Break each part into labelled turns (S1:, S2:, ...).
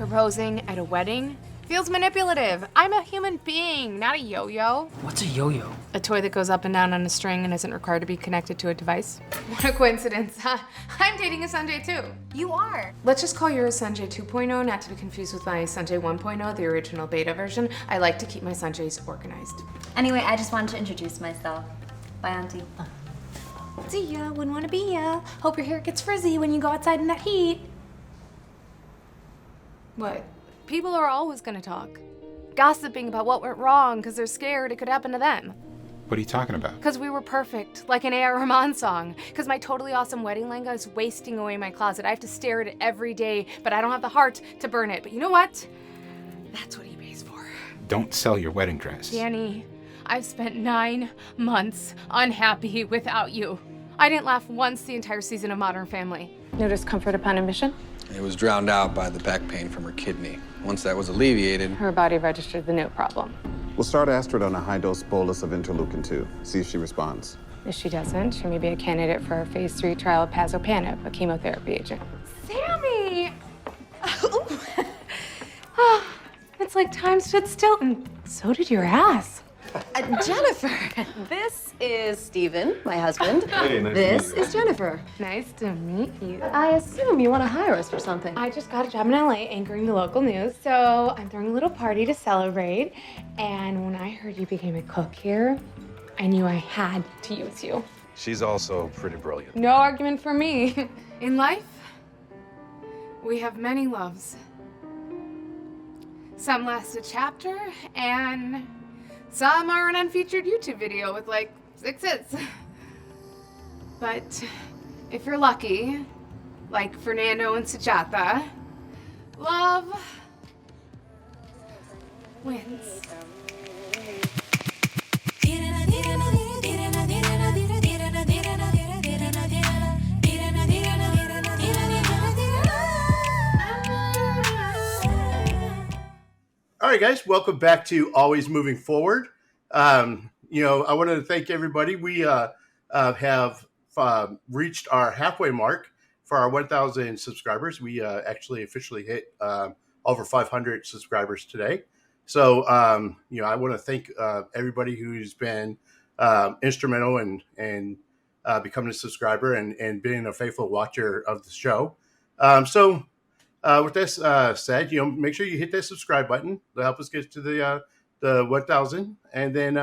S1: Proposing at a wedding feels manipulative. I'm a human being, not a yo-yo.
S2: What's a yo-yo?
S1: A toy that goes up and down on a string and isn't required to be connected to a device. What a coincidence, huh? I'm dating a Sanjay too.
S3: You are?
S1: Let's just call yours Sanjay 2.0, not to be confused with my Sanjay 1.0, the original beta version. I like to keep my Sanjays organized.
S3: Anyway, I just wanted to introduce myself. Bye, Auntie.
S1: See ya, wouldn't want to be ya. Hope your hair gets frizzy when you go outside in that heat. What? People are always gonna talk. Gossiping about what went wrong because they're scared it could happen to them.
S4: What are you talking about?
S1: Because we were perfect, like an A.R. Rahman song. Because my totally awesome wedding lehenga is wasting away in my closet. I have to stare at it every day, but I don't have the heart to burn it. But you know what? That's what eBay's for.
S4: Don't sell your wedding dress.
S1: Danny, I've spent 9 months unhappy without you. I didn't laugh once the entire season of Modern Family. No discomfort upon admission?
S5: It was drowned out by the back pain from her kidney. Once that was alleviated,
S1: Her body registered the new problem.
S6: We'll start Astrid on a high-dose bolus of interleukin-2. See if she responds.
S1: If she doesn't, she may be a candidate for our phase 3 trial of pazopanib, a chemotherapy agent. Sammy! It's like time stood still, and so did your ass.
S7: Jennifer, this is Steven, my husband.
S6: Hey, nice
S7: This
S6: to meet you.
S7: is Jennifer.
S1: Nice to meet you.
S7: I assume you want to hire us for something.
S1: I just got a job in LA anchoring the local news, so I'm throwing a little party to celebrate. And when I heard you became a cook here, I knew I had to use you.
S8: She's also pretty brilliant.
S1: No argument for me. In life, we have many loves. Some last a chapter, and some are an unfeatured YouTube video with like 6 hits. But if you're lucky, like Fernando and Sujata, love wins.
S9: All right, guys, welcome back to Always Moving Forward. I wanted to thank everybody. We have reached our halfway mark for our 1,000 subscribers. We actually officially hit over 500 subscribers today. So, I want to thank everybody who's been instrumental in becoming a subscriber and being a faithful watcher of the show. With this said, make sure you hit that subscribe button to help us get to the 1,000, and then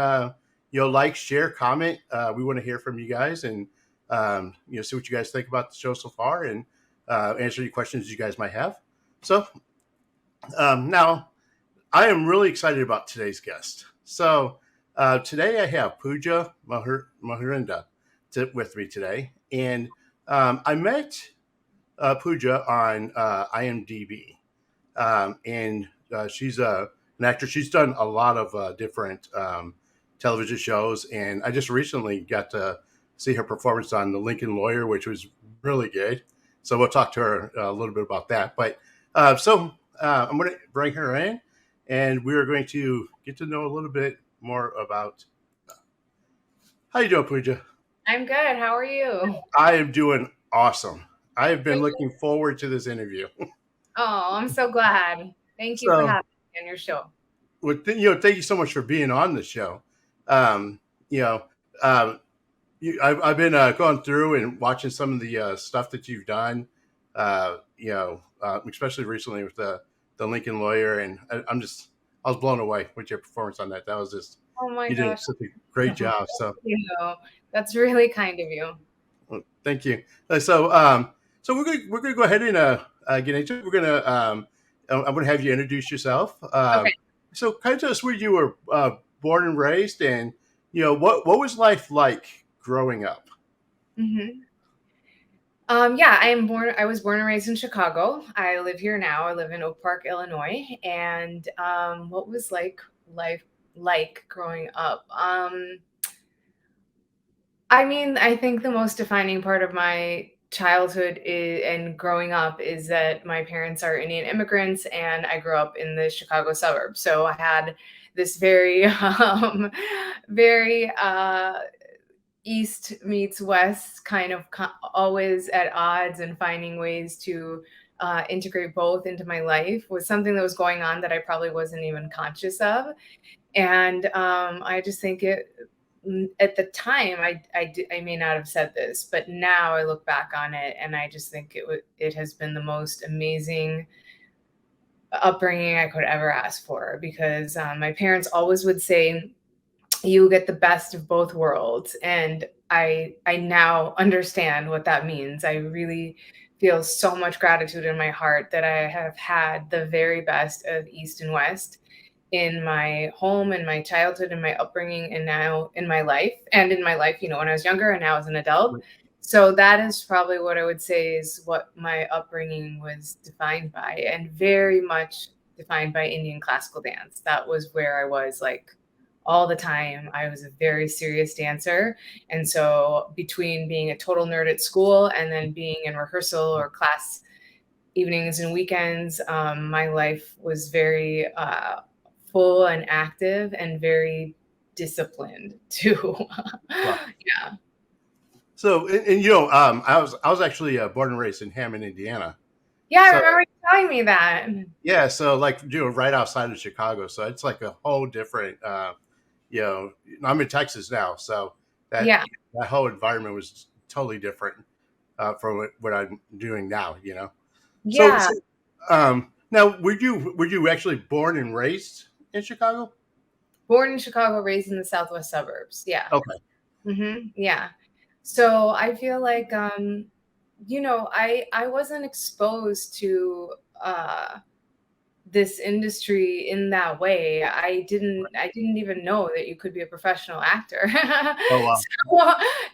S9: like, share, comment. We want to hear from you guys, and see what you guys think about the show so far, and answer any questions you guys might have. So now, I am really excited about today's guest. So today I have Puja Mohindra with me today, and I met Puja on IMDb, and she's an actor. She's done a lot of different television shows, and I just recently got to see her performance on The Lincoln Lawyer, which was really good. So we'll talk to her a little bit about that. But I'm going to bring her in, and we are going to get to know a little bit more about. How you doing, Puja?
S1: I'm good. How are you?
S9: I am doing awesome. I have been looking forward to this interview.
S1: Oh, I'm so glad. Thank you for having me on your show.
S9: Well, thank you so much for being on the show. I've been going through and watching some of the stuff that you've done. Especially recently with the Lincoln Lawyer, and I was blown away with your performance on that. That was just you did such a great job. So
S1: that's really kind of you.
S9: Well, thank you. So we're gonna go ahead and get into it. We're gonna I'm gonna have you introduce yourself.
S1: Okay.
S9: So kind of tell us where you were born and raised, and what was life like growing up?
S1: Mm-hmm. I was born and raised in Chicago. I live here now. I live in Oak Park, Illinois. And what was life like growing up? I think the most defining part of my childhood and growing up is that my parents are Indian immigrants, and I grew up in the Chicago suburbs. So I had this very East meets West, kind of always at odds, and finding ways to integrate both into my life was something that was going on that I probably wasn't even conscious of. And I just think at the time, I may not have said this, but now I look back on it and I just think it has been the most amazing upbringing I could ever ask for, because my parents always would say, you get the best of both worlds. And I now understand what that means. I really feel so much gratitude in my heart that I have had the very best of East and West in my home, in my childhood, in my upbringing, and now in my life, when I was younger and now as an adult. So that is probably what I would say is what my upbringing was defined by, and very much defined by Indian classical dance. That was where I was like all the time. I was a very serious dancer. And so between being a total nerd at school and then being in rehearsal or class evenings and weekends, my life was very full and active and very disciplined too.
S9: Wow.
S1: Yeah.
S9: So, and I was actually born and raised in Hammond, Indiana.
S1: Yeah,
S9: So-
S1: I remember you telling me that.
S9: Yeah, so like right outside of Chicago, so it's like a whole different. I'm in Texas now, so that whole environment was totally different from what I'm doing now.
S1: Yeah.
S9: So, now, were you actually born and raised in Chicago?
S1: Born in Chicago, raised in the southwest suburbs. Yeah.
S9: Okay.
S1: Yeah. So I feel like, I wasn't exposed to this industry in that way. I didn't even know that you could be a professional actor.
S9: Oh, wow.
S1: So,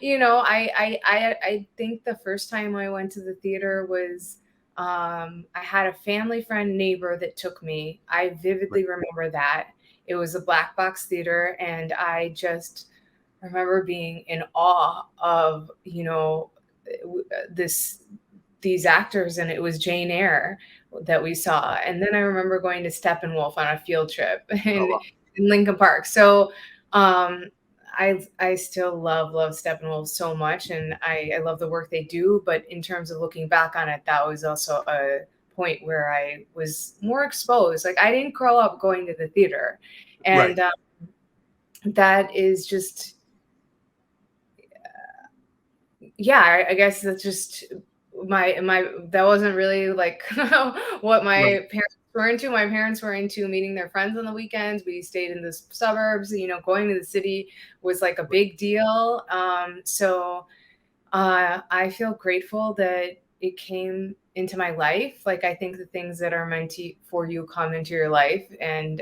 S1: I think the first time I went to the theater was, I had a family friend neighbor that took me. I vividly remember that. It was a black box theater, and I just remember being in awe of, these actors, and it was Jane Eyre that we saw. And then I remember going to Steppenwolf on a field trip in Lincoln Park. So I still love Steppenwolf so much, and I love the work they do. But in terms of looking back on it, that was also a point where I was more exposed. Like, I didn't grow up going to the theater, and that is just, I guess that's just my that wasn't really like what my parents were into. My parents were into meeting their friends on the weekends. We stayed in the suburbs. Going to the city was like a big deal. So I feel grateful that it came into my life. Like, I think the things that are meant for you come into your life, and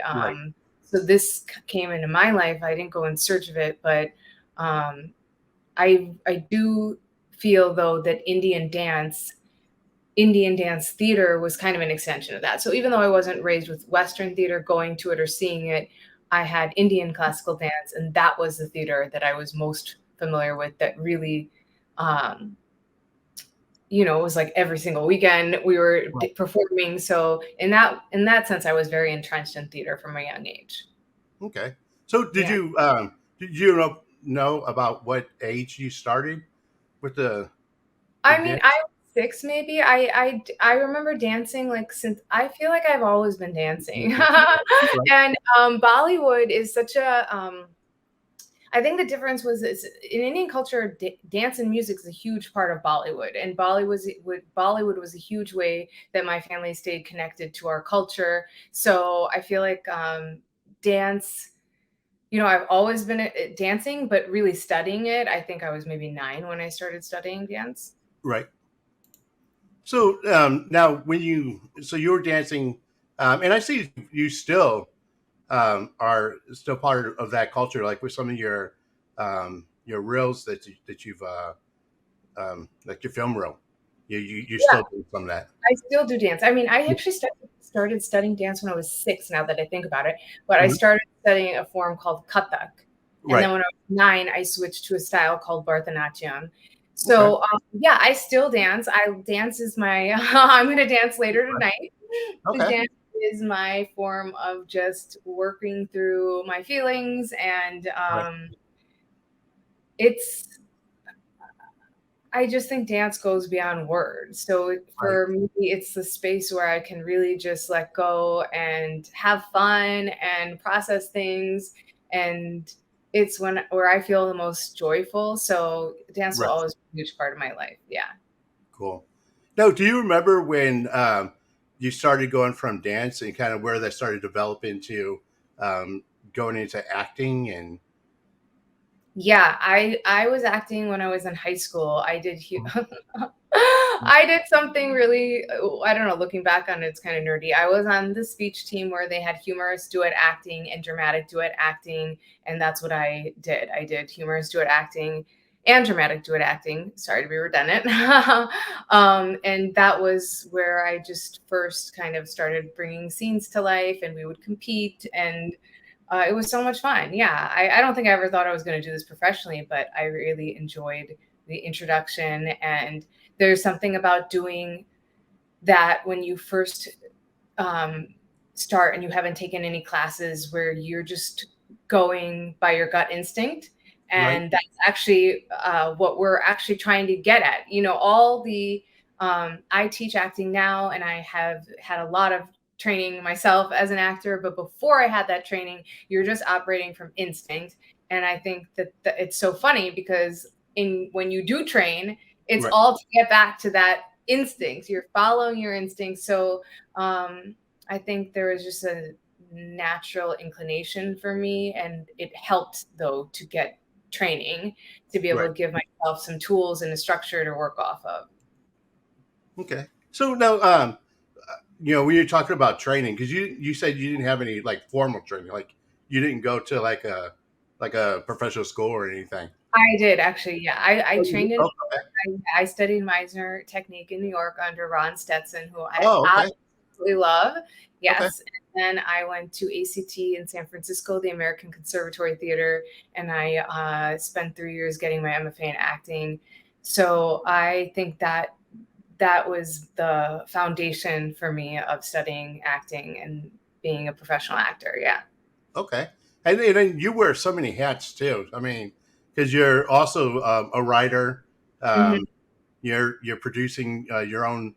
S1: so this came into my life. I didn't go in search of it, but I do feel, though, that Indian dance theater was kind of an extension of that. So even though I wasn't raised with Western theater, going to it or seeing it, I had Indian classical dance, and that was the theater that I was most familiar with, that really, it was like every single weekend we were performing. So in that sense, I was very entrenched in theater from a young age.
S9: Okay. So did you know about what age you started with the
S1: I mean, I was 6 maybe. I remember dancing, like, since I feel like I've always been dancing. And Bollywood is such a I think the difference was is in Indian culture, dance and music is a huge part of Bollywood, and Bollywood was a huge way that my family stayed connected to our culture. So I feel like dance, I've always been dancing, but really studying it, I think I was maybe 9 when I started studying dance.
S9: Right. So now, you're dancing, and I see you still are still part of that culture, like with some of your reels that you've like your film reel. You still do some of that.
S1: I still do dance. I mean, I actually started studying dance when I was 6, now that I think about it. But I started studying a form called Kathak. And then when I was 9, I switched to a style called Bharatanatyam. So, I still dance. Dance is my, I'm going to dance later tonight.
S9: Okay.
S1: Dance is my form of just working through my feelings and I just think dance goes beyond words. So for me, it's the space where I can really just let go and have fun and process things. And it's where I feel the most joyful. So dance will
S9: Right.
S1: always be a huge part of my life. Yeah.
S9: Cool. Now, do you remember when you started going from dance and kind of where that started to develop into going into acting? And
S1: Yeah, I was acting when I was in high school. I did something really, I don't know, looking back on it, it's kind of nerdy. I was on the speech team where they had humorous duet acting and dramatic duet acting, and that's what I did. I did humorous duet acting and dramatic duet acting. Sorry to be redundant. And that was where I just first kind of started bringing scenes to life, and we would compete, and it was so much fun. Yeah, I don't think I ever thought I was going to do this professionally, but I really enjoyed the introduction. And there's something about doing that when you first start and you haven't taken any classes, where you're just going by your gut instinct. And
S9: Right.
S1: that's actually what we're actually trying to get at. You know, all the I teach acting now, and I have had a lot of training myself as an actor. But before I had that training, you're just operating from instinct. And I think that it's so funny because when you do train, it's
S9: Right.
S1: all to get back to that instinct. You're following your instincts. So I think there was just a natural inclination for me, and it helped though to get training to be able
S9: Right.
S1: to give myself some tools and a structure to work off of.
S9: Okay. So now, when you're talking about training, because you said you didn't have any like formal training, like you didn't go to like a professional school or anything.
S1: I did actually, yeah. I trained in New
S9: Oh, okay.
S1: York. I studied Meisner technique in New York under Ron Stetson, who I
S9: Oh, okay.
S1: absolutely love.
S9: Okay.
S1: Yes. And then I went to A.C.T. in San Francisco, the American Conservatory Theater, and I spent 3 years getting my MFA in acting. So I think that was the foundation for me of studying acting and being a professional actor. Yeah.
S9: Okay. And then you wear so many hats too. I mean, because you're also a writer.
S1: Mhm.
S9: You're producing your own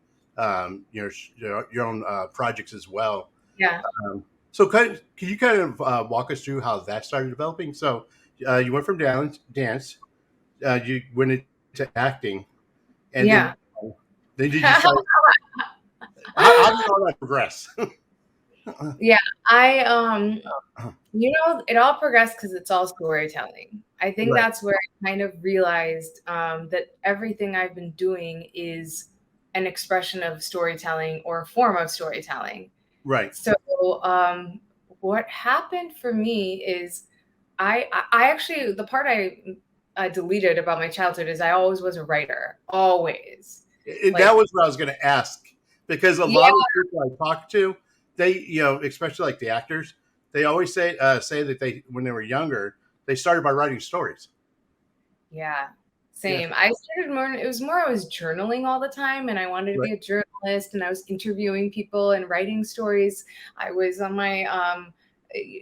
S9: your own projects as well.
S1: Yeah.
S9: So can you kind of walk us through how that started developing? So you went from dance, you went into acting, and
S1: Yeah.
S9: then did you start? How did all that progress?
S1: Yeah. It all progressed because it's all storytelling. I think
S9: Right.
S1: that's where I kind of realized that everything I've been doing is an expression of storytelling or a form of storytelling.
S9: Right.
S1: So what happened for me is I actually, the part I deleted about my childhood is I always was a writer, always.
S9: That
S1: Like,
S9: was what I was going to ask, because a
S1: yeah,
S9: lot of the people I talk to, they, especially like the actors, they always say that they, when they were younger, they started by writing stories.
S1: yeah,
S9: Yeah.
S1: same. I started more, it was more I was journaling all the time, and I wanted to
S9: Right.
S1: be a journalist, and I was interviewing people and writing stories. I was on my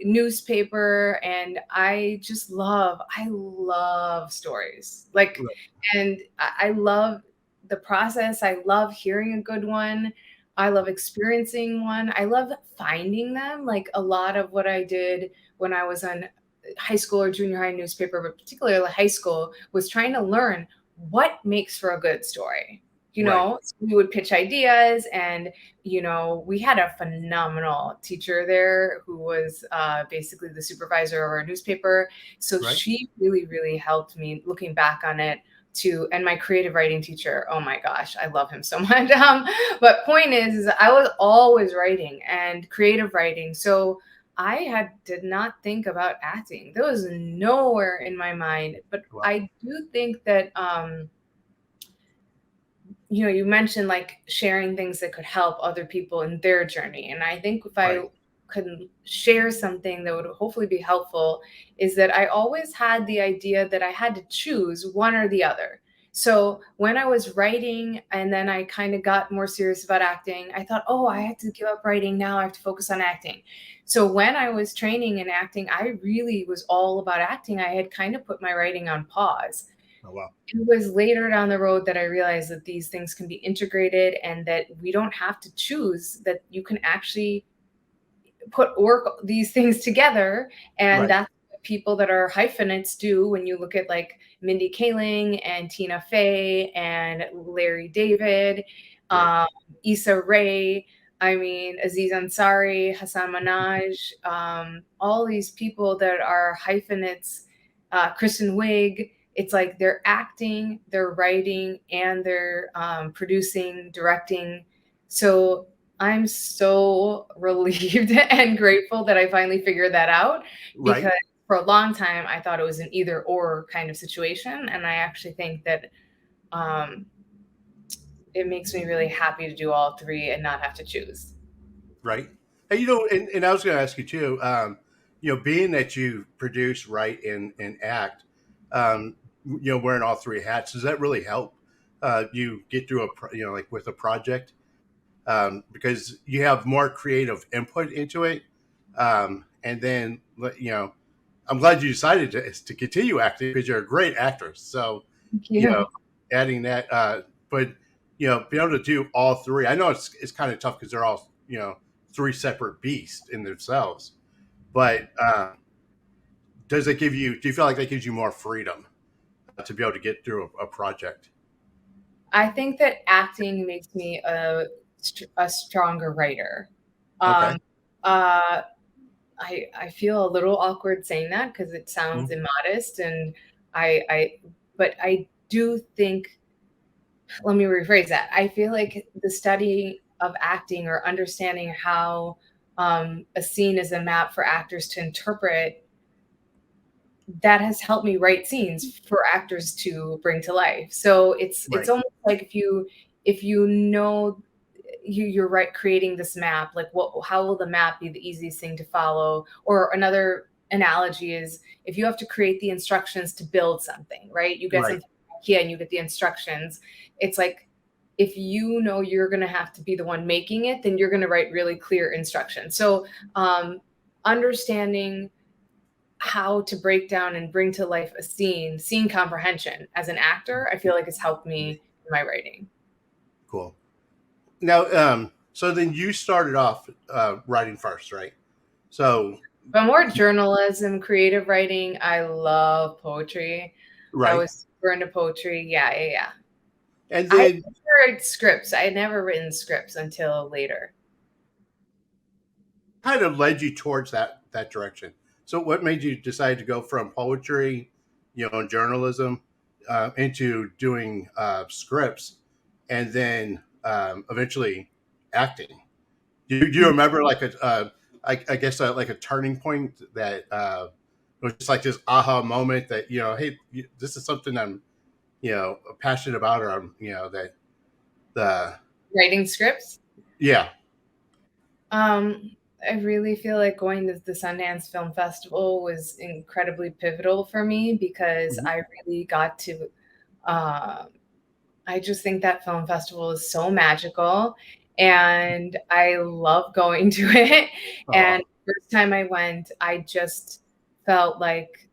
S1: newspaper, and I love stories. Like,
S9: Right.
S1: and I love the process. I love hearing a good one. I love experiencing one. I love finding them. Like a lot of what I did when I was on high school or junior high newspaper, but particularly high school, was trying to learn what makes for a good story.
S9: Right.
S1: So we would pitch ideas, and we had a phenomenal teacher there who was basically the supervisor of our newspaper. So
S9: Right.
S1: she really, really helped me looking back on it. And my creative writing teacher, oh my gosh, I love him so much. But point is I was always writing and creative writing. So did not think about acting. There was nowhere in my mind. But
S9: Wow.
S1: I do think that you mentioned like sharing things that could help other people in their journey. And I think if I
S9: Right.
S1: could share something that would hopefully be helpful, is that I always had the idea that I had to choose one or the other. So when I was writing and then I kind of got more serious about acting, I thought, oh, I have to give up writing. Now I have to focus on acting. So when I was training in acting, I really was all about acting. I had kind of put my writing on pause.
S9: Oh, wow.
S1: It was later down the road that I realized that these things can be integrated and that we don't have to choose, that you can actually work these things together. And
S9: Right.
S1: that's what people that are hyphenates do. When you look at like Mindy Kaling and Tina Fey and Larry David,
S9: Right.
S1: Issa Rae, I mean, Aziz Ansari, Hassan Minaj, all these people that are hyphenates, Kristen Wiig. It's like they're acting, they're writing, and they're producing, directing. So I'm so relieved and grateful that I finally figured that out,
S9: Right.
S1: because for a long time I thought it was an either or kind of situation. And I actually think that it makes me really happy to do all three and not have to choose.
S9: Right. And, you know, and I was going to ask you too, you know, being that you produce, write, and act, you know, wearing all three hats, does that really help you get through you know, like with a project? Because you have more creative input into it. And then, you know, I'm glad you decided to continue acting because you're a great actress. So, you know, adding that, but, you know, being able to do all three, I know it's kind of tough because they're all, you know, three separate beasts in themselves. But do you feel like that gives you more freedom to be able to get through a project?
S1: I think that acting makes me a stronger writer.
S9: Okay.
S1: I feel a little awkward saying that because it sounds immodest, and but I do think, let me rephrase that. I feel like the study of acting or understanding how a scene is a map for actors to interpret, that has helped me write scenes for actors to bring to life. So it's almost like if you know you're right, creating this map, like how will the map be the easiest thing to follow? Or another analogy is if you have to create the instructions to build something, right? You get something here and you get the instructions. It's like, if you know you're going to have to be the one making it, then you're going to write really clear instructions. So understanding how to break down and bring to life a scene comprehension as an actor, I feel like has helped me in my writing.
S9: Cool. Now, so then you started off writing first, right? So,
S1: but more journalism, creative writing. I love poetry.
S9: right.
S1: I was super into poetry. Yeah.
S9: And
S1: I
S9: then
S1: never write scripts. I had never written scripts until later.
S9: kind of led you towards that direction. So what made you decide to go from poetry, you know, journalism, into doing scripts, and then eventually acting? Do you remember like I guess like a turning point that was just like this aha moment that, you know, hey, this is something I'm, you know, passionate about, or I'm, you know, that the
S1: Writing scripts?
S9: Yeah.
S1: I really feel like going to the Sundance Film Festival was incredibly pivotal for me because I really got to, I just think that film festival is so magical and I love going to it. And the first time I went, I just felt like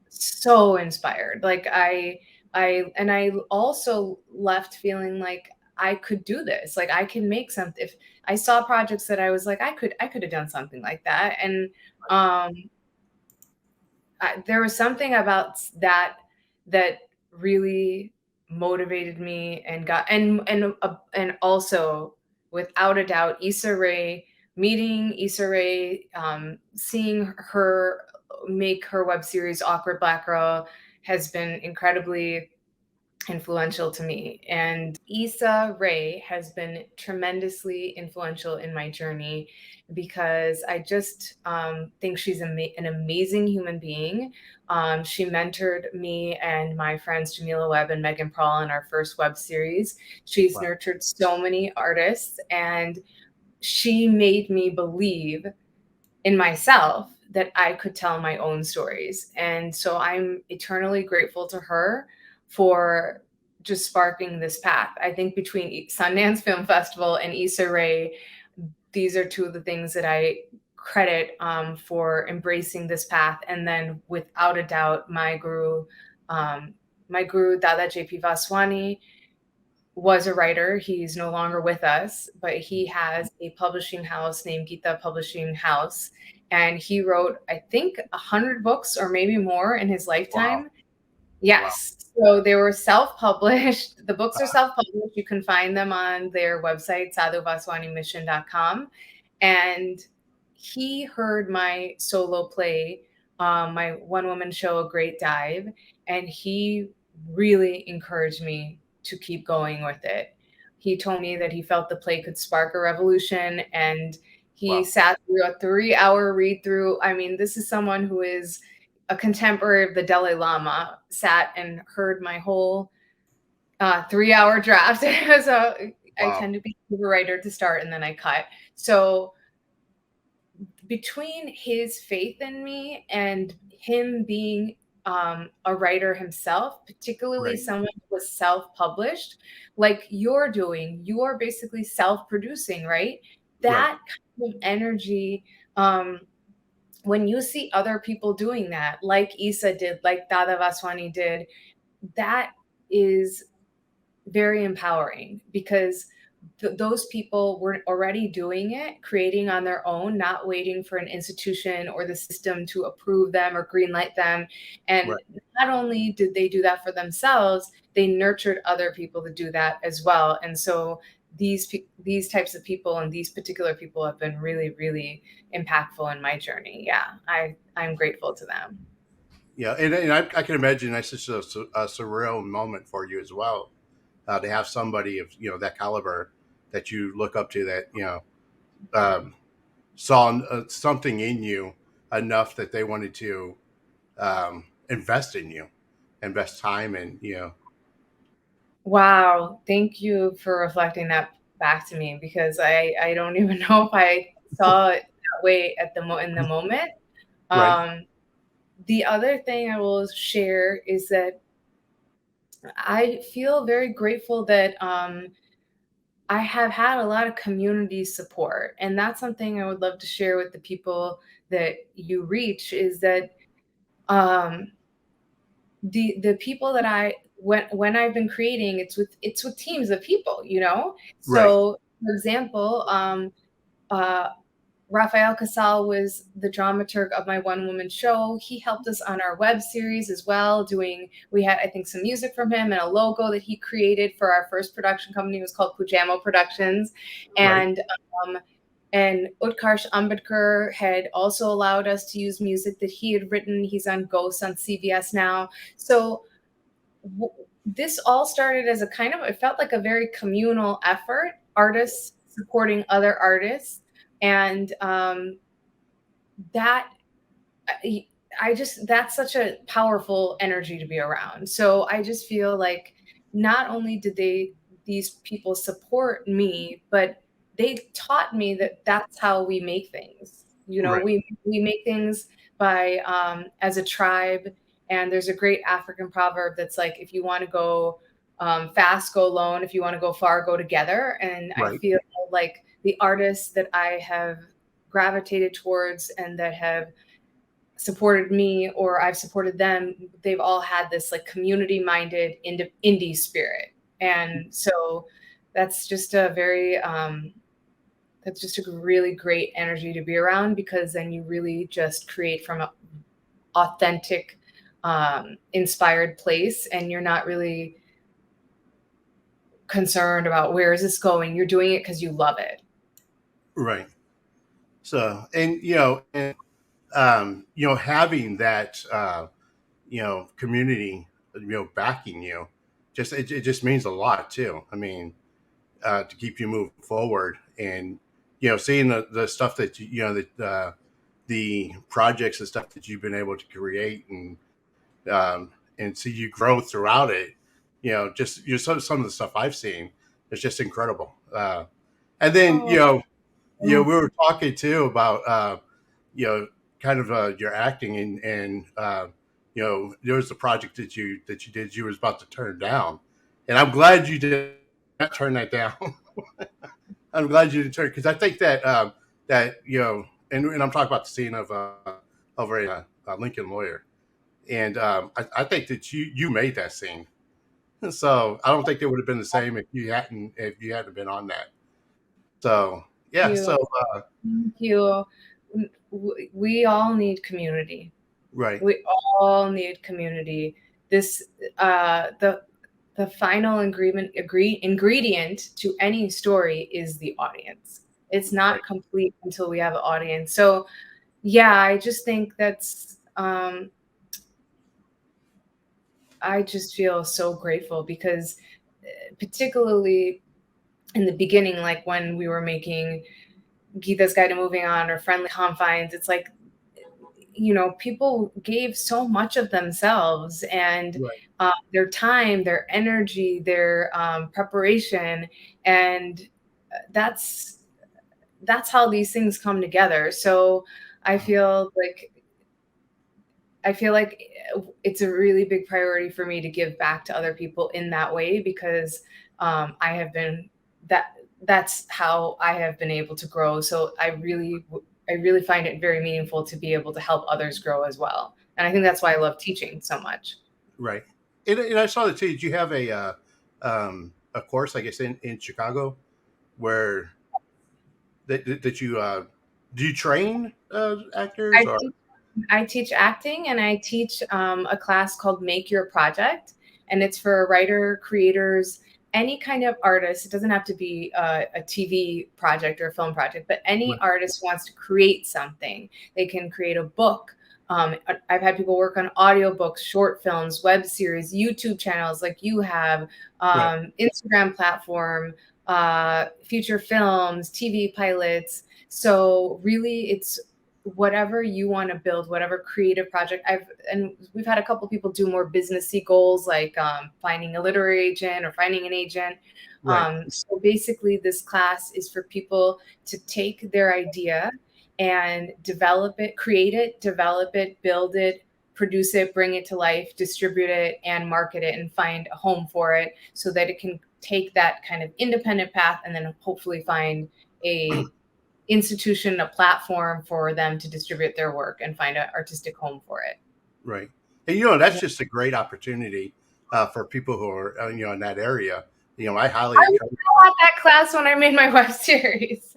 S1: so inspired. Like I also left feeling like I could do this. Like I can make something. If I saw projects that I was like, I could have done something like that. And there was something about that really motivated me and got and also without a doubt meeting Issa Rae, seeing her make her web series Awkward Black Girl has been incredibly influential to me. And Issa Rae has been tremendously influential in my journey because I just think she's an amazing human being. She mentored me and my friends Jamila Webb and Megan Prawl in our first web series. She's nurtured so many artists, and she made me believe in myself that I could tell my own stories. And so I'm eternally grateful to her for just sparking this path. I think between Sundance Film Festival and Issa Rae, these are two of the things that I credit for embracing this path. And then without a doubt, my guru, Dada JP Vaswani, was a writer. He's no longer with us, but he has a publishing house named Gita Publishing House. And he wrote, I think, 100 books or maybe more in his lifetime. Wow. Yes. Wow. So they were self-published. The books are self-published. You can find them on their website, sadhuvaswanimission.com. And he heard my solo play, my one-woman show, A Great Dive, and he really encouraged me to keep going with it. He told me that he felt the play could spark a revolution, and he sat through a 3-hour read through. I mean, this is someone who is a contemporary of the Dalai Lama, sat and heard my whole 3-hour draft. So I tend to be a writer to start, and then I cut. So between his faith in me and him being a writer himself, particularly someone who was self-published, like you're doing, you're basically self-producing, right? That kind of energy, when you see other people doing that, like Issa did, like Dada Vaswani did, that is very empowering, because those people were already doing it, creating on their own, not waiting for an institution or the system to approve them or greenlight them. And not only did they do that for themselves, they nurtured other people to do that as well. And so these types of people and these particular people have been really, really impactful in my journey. Yeah, I'm grateful to them.
S9: Yeah, and I can imagine that's just a surreal moment for you as well, to have somebody of that caliber that you look up to, that saw something in you enough that they wanted to invest in you, invest time in you.
S1: Wow, thank you for reflecting that back to me, because I don't even know if I saw it that way in the moment. The other thing I will share is that I feel very grateful that I have had a lot of community support. And that's something I would love to share with the people that you reach, is that the people that when I've been creating, it's with teams of people, So for example, Rafael Casal was the dramaturg of my one-woman show. He helped us on our web series as well. We had, I think, some music from him and a logo that he created for our first production company. It was called Puja Productions. And Utkarsh Ambedkar had also allowed us to use music that he had written. He's on Ghosts on CBS now. So this all started as it felt like a very communal effort, artists supporting other artists. And that's such a powerful energy to be around. So I just feel like not only did these people support me, but they taught me that that's how we make things. We make things by as a tribe. And there's a great African proverb that's like, if you want to go fast, go alone. If you want to go far, go together. And I feel like the artists that I have gravitated towards and that have supported me, or I've supported them, they've all had this like community-minded indie spirit. And so that's just a really great energy to be around, because then you really just create from an authentic, inspired place, and you're not really concerned about where is this going. You're doing it because you love it.
S9: Right. So, and having that community backing you, it just means a lot too. I mean, to keep you moving forward, and seeing the stuff that the projects and stuff that you've been able to create, and see you grow throughout it. Some of the stuff I've seen is just incredible. And then we were talking too about kind of your acting and there was a project that you did you was about to turn down, and I'm glad you did not turn that down. I'm glad you didn't turn, because I think that and I'm talking about the scene of over a Lincoln Lawyer, and I think that you made that scene, so I don't think it would have been the same if you hadn't been on that. So yeah,
S1: Thank you.
S9: so
S1: Thank you. We all need community.
S9: right.
S1: We all need community. This the final ingredient to any story is the audience. It's not complete until we have an audience. So yeah, I just think that's I just feel so grateful, because particularly in the beginning, like when we were making Geeta's Guide to Moving On or Friendly Confines, it's like, people gave so much of themselves and their time, their energy, their preparation, and that's how these things come together. So I feel like it's a really big priority for me to give back to other people in that way, because that's how I have been able to grow. So I really find it very meaningful to be able to help others grow as well. And I think that's why I love teaching so much.
S9: Right. And I saw that too. Did you have a course, I guess, in Chicago where that you do you train actors?
S1: I teach acting, and I teach a class called Make Your Project, and it's for writer, creators, any kind of artist. It doesn't have to be a TV project or a film project, but any artist who wants to create something. They can create a book. I've had people work on audiobooks, short films, web series, YouTube channels like you have, Instagram platform, feature films, TV pilots. So really, it's whatever you want to build, whatever creative project. We've had a couple people do more businessy goals, like finding a literary agent or finding an agent. So basically, this class is for people to take their idea and develop it, create it, develop it, build it, produce it, bring it to life, distribute it, and market it, and find a home for it, so that it can take that kind of independent path, and then hopefully find a institution, a platform for them to distribute their work and find an artistic home for it.
S9: Right. And that's just a great opportunity for people who are in that area. I highly encourage.
S1: I had that class when I made my web series.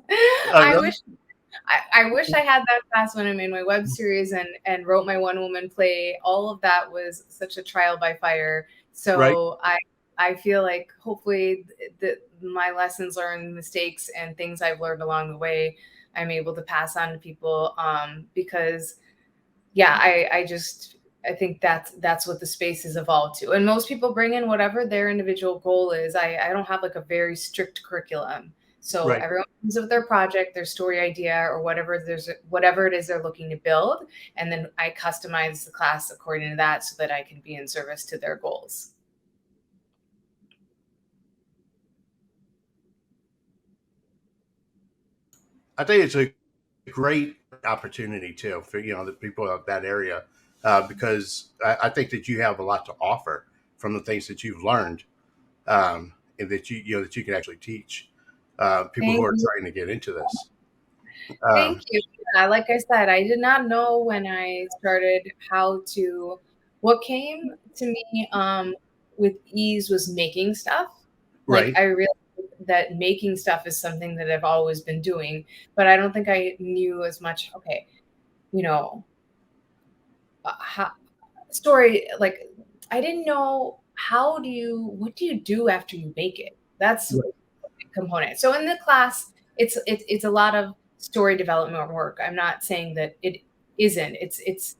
S1: I wish I had that class when I made my web series and wrote my one-woman play. All of that was such a trial by fire. So I feel like hopefully my lessons learned, mistakes, and things I've learned along the way, I'm able to pass on to people, because I think that's what the space has evolved to. And most people bring in whatever their individual goal is. I don't have like a very strict curriculum. So everyone comes with their project, their story idea, or whatever it is they're looking to build. And then I customize the class according to that, so that I can be in service to their goals.
S9: I think it's a great opportunity too for the people of that area, because I think that you have a lot to offer from the things that you've learned, and that you can actually teach people who are trying to get into this.
S1: Thank you. Yeah, like I said, I did not know when I started what came to me with ease was making stuff. Like I realized that making stuff is something that I've always been doing, but I don't think I knew as much. Okay, story, like I didn't know what do you do after you make it? That's a component. So in the class, it's a lot of story development work. I'm not saying that it isn't. It's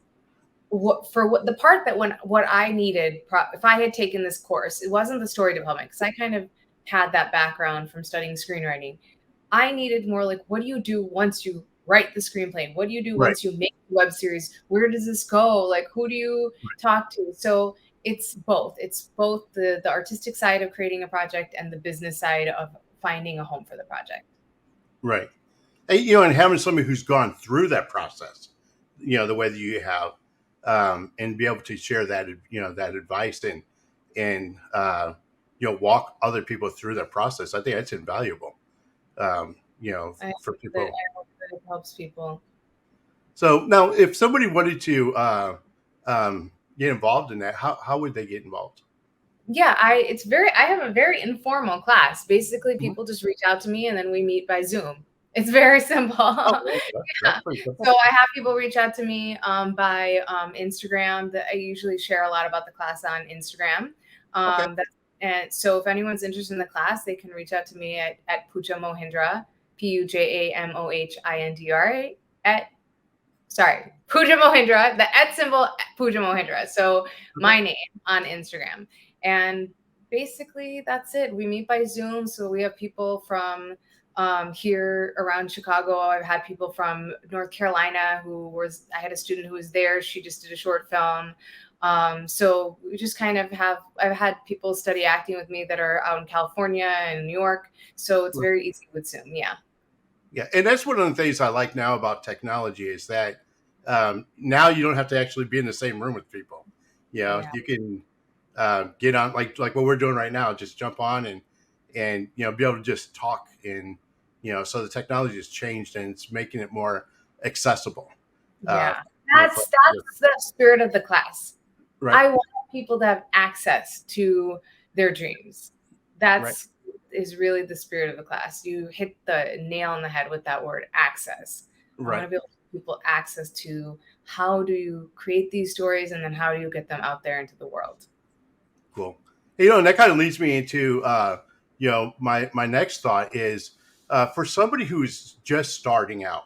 S1: what the part that what I needed. If I had taken this course, it wasn't the story development, because I kind of had that background from studying screenwriting. I needed more like, what do you do once you write the screenplay? What do you do once you make the web series? Where does this go? Like, who do you talk to? So it's both. It's both the artistic side of creating a project and the business side of finding a home for the project.
S9: Right. And having somebody who's gone through that process, the way that you have, and be able to share that, that advice and walk other people through that process. I think that's invaluable, for people.
S1: I hope that it helps people.
S9: So now, if somebody wanted to get involved in that, how would they get involved?
S1: Yeah, I have a very informal class. Basically, people just reach out to me and then we meet by Zoom. It's very simple.
S9: That's pretty simple.
S1: So I have people reach out to me by Instagram. That I usually share a lot about the class on Instagram. And so if anyone's interested in the class, they can reach out to me at Puja Mohindra, PUJAMOHINDRA Puja Mohindra, the @ symbol Puja Mohindra. So my name on Instagram. And basically that's it. We meet by Zoom. So we have people from here around Chicago. I've had people from North Carolina I had a student who was there. She just did a short film. So we just kind of I've had people study acting with me that are out in California and New York. So it's very easy with Zoom. Yeah.
S9: Yeah. And that's one of the things I like now about technology is that now you don't have to actually be in the same room with people. You can get on like what we're doing right now, just jump on and be able to just talk and, so the technology has changed and it's making it more accessible.
S1: Yeah. That's the spirit of the class. Right. I want people to have access to their dreams. Is really the spirit of the class. You hit the nail on the head with that word, access. I want to be able to give people access to how do you create these stories and then how do you get them out there into the world.
S9: Cool. And that kind of leads me into, my next thought is for somebody who's just starting out,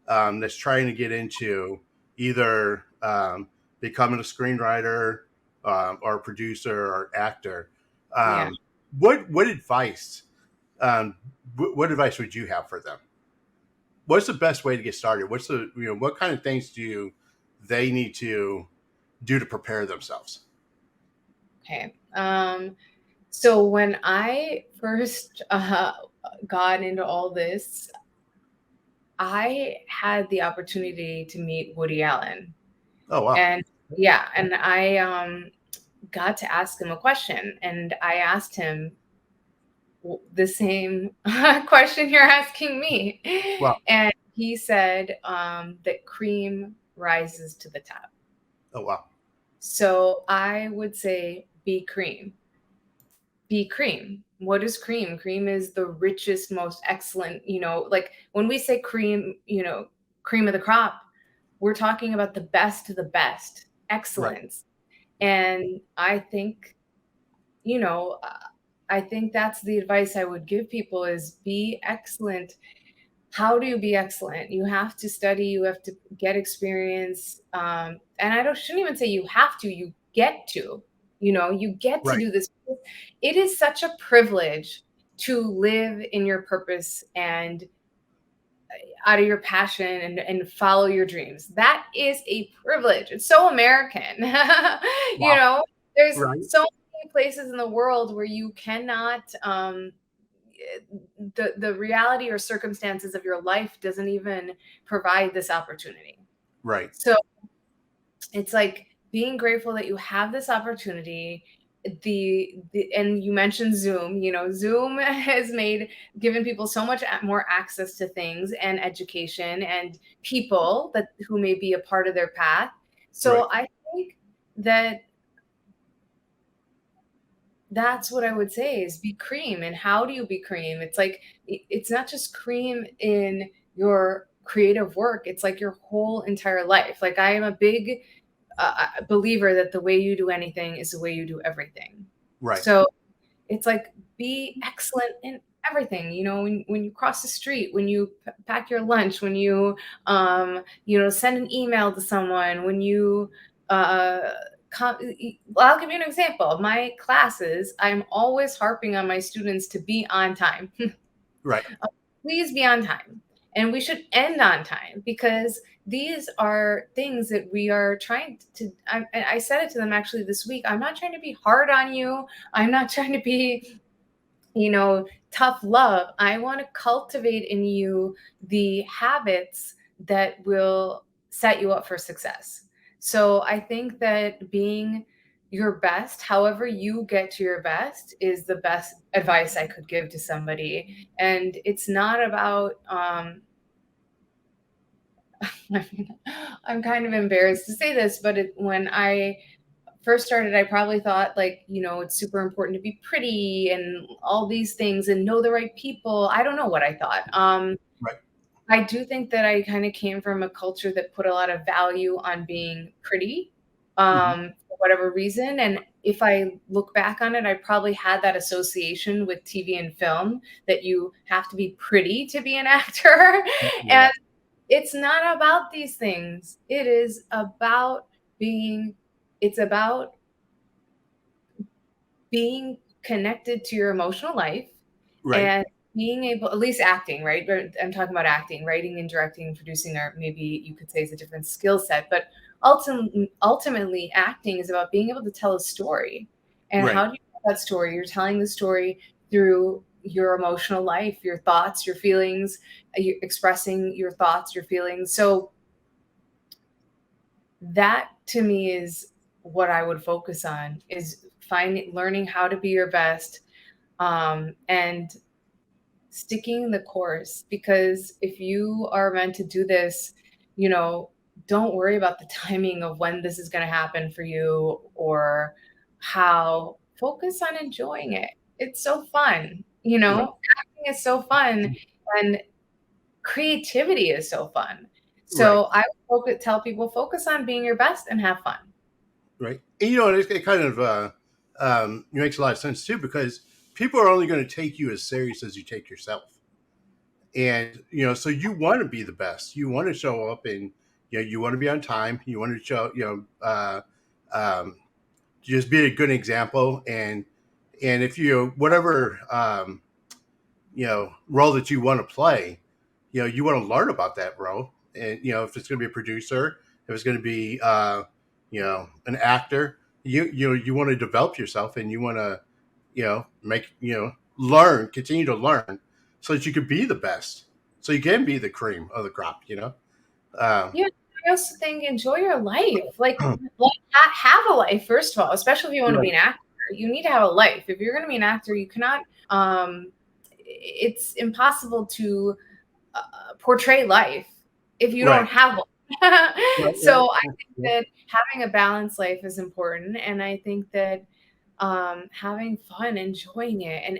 S9: that's trying to get into either becoming a screenwriter or a producer or actor. What advice? What advice would you have for them? What's the best way to get started? What's what kind of things do they need to do to prepare themselves?
S1: Okay. So when I first got into all this, I had the opportunity to meet Woody Allen.
S9: Oh, wow.
S1: And I got to ask him a question, and I asked him the same question you're asking me. Wow. And he said that cream rises to the top.
S9: Oh, wow.
S1: So I would say be cream. Be cream. What is cream? Cream is the richest, most excellent, like when we say cream, cream of the crop, we're talking about the best of the best, excellence. Right. And I think, I think that's the advice I would give people is be excellent. How do you be excellent? You have to study, you have to get experience. And shouldn't even say you have to, you get to, you get to do this. It is such a privilege to live in your purpose and out of your passion and follow your dreams. That is a privilege. It's so American. Wow. There's so many places in the world where you cannot, the reality or circumstances of your life doesn't even provide this opportunity.
S9: Right.
S1: So it's like being grateful that you have this opportunity. And you mentioned Zoom, Zoom has given people so much more access to things and education and people who may be a part of their path. So I think that's what I would say is be cream. And how do you be cream? It's like, it's not just cream in your creative work. It's like your whole entire life. Like I am a big believer that the way you do anything is the way you do everything.
S9: Right.
S1: So it's like be excellent in everything. When you cross the street, when you pack your lunch, when you send an email to someone, when you I'll give you an example. My classes, I'm always harping on my students to be on time.
S9: Right.
S1: Please be on time. And we should end on time because these are things that we are trying to, I said it to them actually this week. I'm not trying to be hard on you. I'm not trying to be, tough love. I want to cultivate in you the habits that will set you up for success. So I think that being your best, however you get to your best, is the best advice I could give to somebody. And it's not about, I mean, I'm kind of embarrassed to say this, but when I first started, I probably thought like, it's super important to be pretty and all these things and know the right people. I don't know what I thought.
S9: Right.
S1: I do think that I kind of came from a culture that put a lot of value on being pretty, for whatever reason. And if I look back on it, I probably had that association with TV and film that you have to be pretty to be an actor. And it's not about these things. It's about being connected to your emotional life,
S9: Right.
S1: and being able, at least acting, right? But I'm talking about acting, writing and directing and producing, or maybe you could say is a different skill set. But ultimately, acting is about being able to tell a story. And
S9: Right.
S1: how do you tell that story? You're telling the story through your emotional life, your thoughts, your feelings, you're expressing your thoughts, your feelings. So that to me is what I would focus on, is learning how to be your best, and sticking the course. Because if you are meant to do this, don't worry about the timing of when this is going to happen for you or how. Focus on enjoying it. It's so fun. Acting is so fun, and creativity is so fun. So I would tell people, focus on being your best and have fun.
S9: Right. And it kind of it makes a lot of sense too, because people are only going to take you as serious as you take yourself. And so you want to be the best. You want to show up, and you want to be on time. You want to show just be a good example. And if you whatever role that you want to play, you want to learn about that role. And if it's going to be a producer, if it's going to be an actor, you want to develop yourself, and you want to continue to learn, so that you can be the best, so you can be the cream of the crop.
S1: I also think enjoy your life. Like have a life, first of all, especially if you want to be an actor. You need to have a life. If you're going to be an actor, you cannot. It's impossible to portray life if you don't have one. So I think that having a balanced life is important, and I think that having fun, enjoying it, and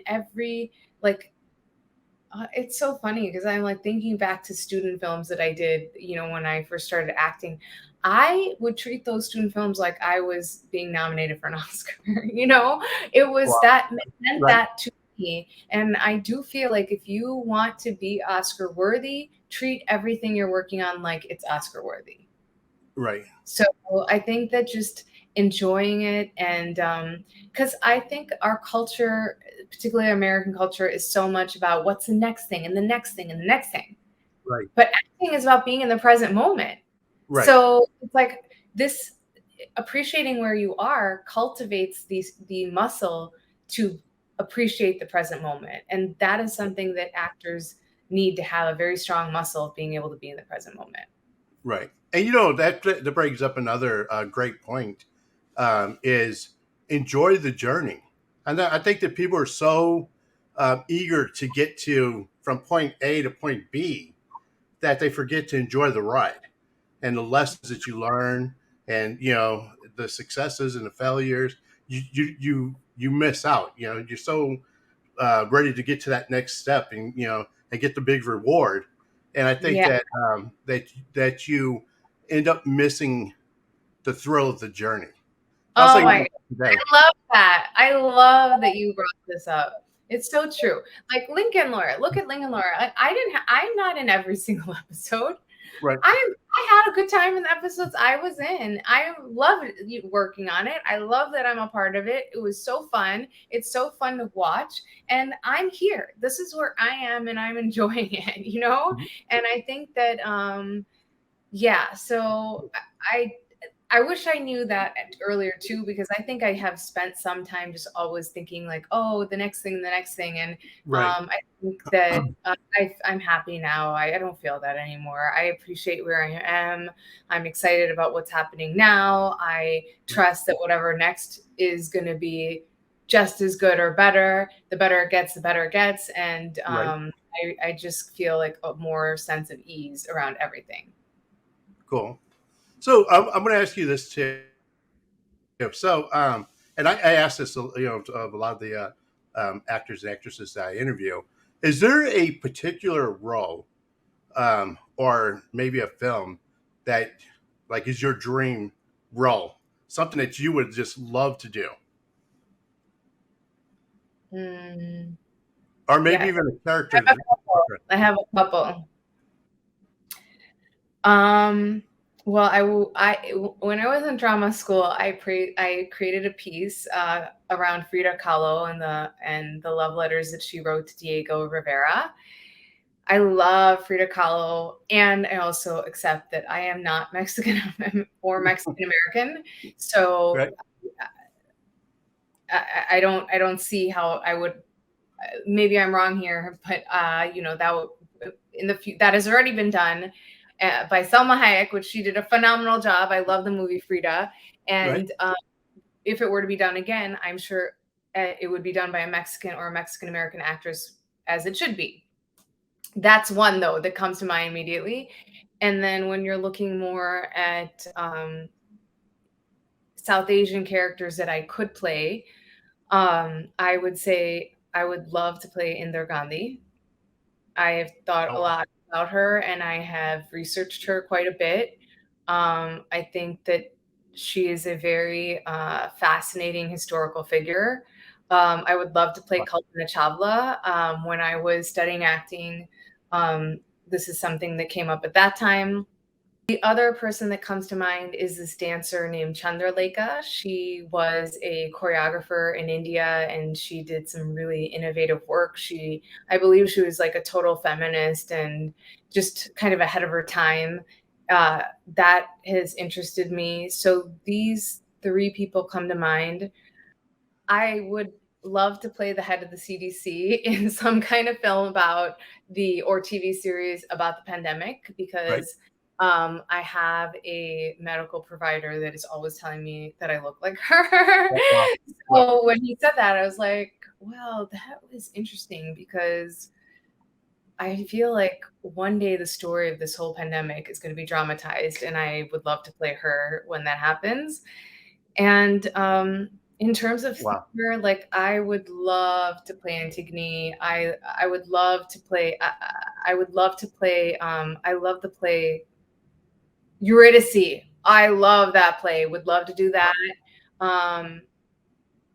S1: it's so funny because I'm like thinking back to student films that I did, when I first started acting. I would treat those student films like I was being nominated for an Oscar. It was that meant that to me. And I do feel like if you want to be Oscar worthy, treat everything you're working on like it's Oscar worthy.
S9: Right.
S1: So I think that just enjoying it, and because I think our culture, particularly American culture, is so much about what's the next thing and the next thing and the next thing.
S9: Right.
S1: But acting is about being in the present moment.
S9: Right.
S1: So it's like this, appreciating where you are cultivates the muscle to appreciate the present moment. And that is something that actors need to have, a very strong muscle of being able to be in the present moment.
S9: Right. And that brings up another great point, is enjoy the journey. And I think that people are so eager to get from point A to point B that they forget to enjoy the ride and the lessons that you learn, and the successes and the failures. You miss out. You're so ready to get to that next step, and and get the big reward. And I think that you end up missing the thrill of the journey.
S1: Oh my God. I love that. I love that you brought this up. It's so true. Like Lincoln Lawyer. Look at Lincoln Lawyer. I'm not in every single episode.
S9: Right.
S1: I had a good time in the episodes I was in. I love working on it. I love that I'm a part of it. It was so fun. It's so fun to watch. And I'm here. This is where I am, and I'm enjoying it, And I think that, so I wish I knew that earlier too, because I think I have spent some time just always thinking like, oh, the next thing. And
S9: Right.
S1: I think that I'm happy now. I don't feel that anymore. I appreciate where I am. I'm excited about what's happening now. I trust that whatever next is going to be just as good or better. The better it gets, the better it gets. And
S9: Right.
S1: I just feel like a more sense of ease around everything.
S9: Cool. So I'm going to ask you this too. So, and I asked this, of a lot of the actors and actresses that I interview. Is there a particular role, or maybe a film that, like, is your dream role? Something that you would just love to do, or maybe
S1: Yeah.
S9: even a character.
S1: I have a couple. Well, when I was in drama school, I created a piece around Frida Kahlo and the love letters that she wrote to Diego Rivera. I love Frida Kahlo, and I also accept that I am not Mexican or Mexican American, so
S9: Right.
S1: I don't see how I would. Maybe I'm wrong here, but that has already been done by Selma Hayek, which she did a phenomenal job. I love the movie Frida, and if it were to be done again, I'm sure it would be done by a Mexican or a Mexican American actress, as it should be. That's one though that comes to mind immediately. And then when you're looking more at South Asian characters that I could play, I would say I would love to play Indira Gandhi. I have thought a lot about her, and I have researched her quite a bit. I think that she is a very fascinating historical figure. I would love to play Kalpana Chawla. When I was studying acting, this is something that came up at that time. The other person that comes to mind is this dancer named Chandralekha. She was a choreographer in India, and she did some really innovative work. I believe she was like a total feminist and just kind of ahead of her time. That has interested me. So these three people come to mind. I would love to play the head of the CDC in some kind of film or TV series about the pandemic, because I have a medical provider that is always telling me that I look like her. So when he said that, I was like, well, that was interesting, because I feel like one day the story of this whole pandemic is going to be dramatized, and I would love to play her when that happens. And in terms of theater, like, I would love to play Antigone. I would love to play. I love the play Eurydice. I love that play. Would love to do that.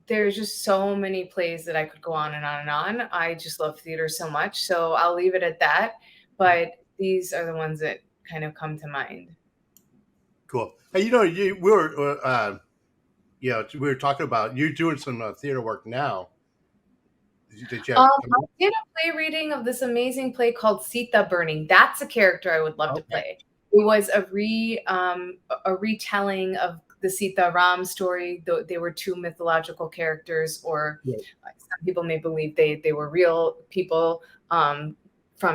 S1: There's just so many plays that I could go on and on and on. I just love theater so much. So I'll leave it at that. But these are the ones that kind of come to mind.
S9: Cool. Hey, we were talking about you doing some theater work now.
S1: I did a play reading of this amazing play called Sita Burning. That's a character I would love to play. It was a retelling of the Sita Ram story. They were two mythological characters, or some people may believe they were real people from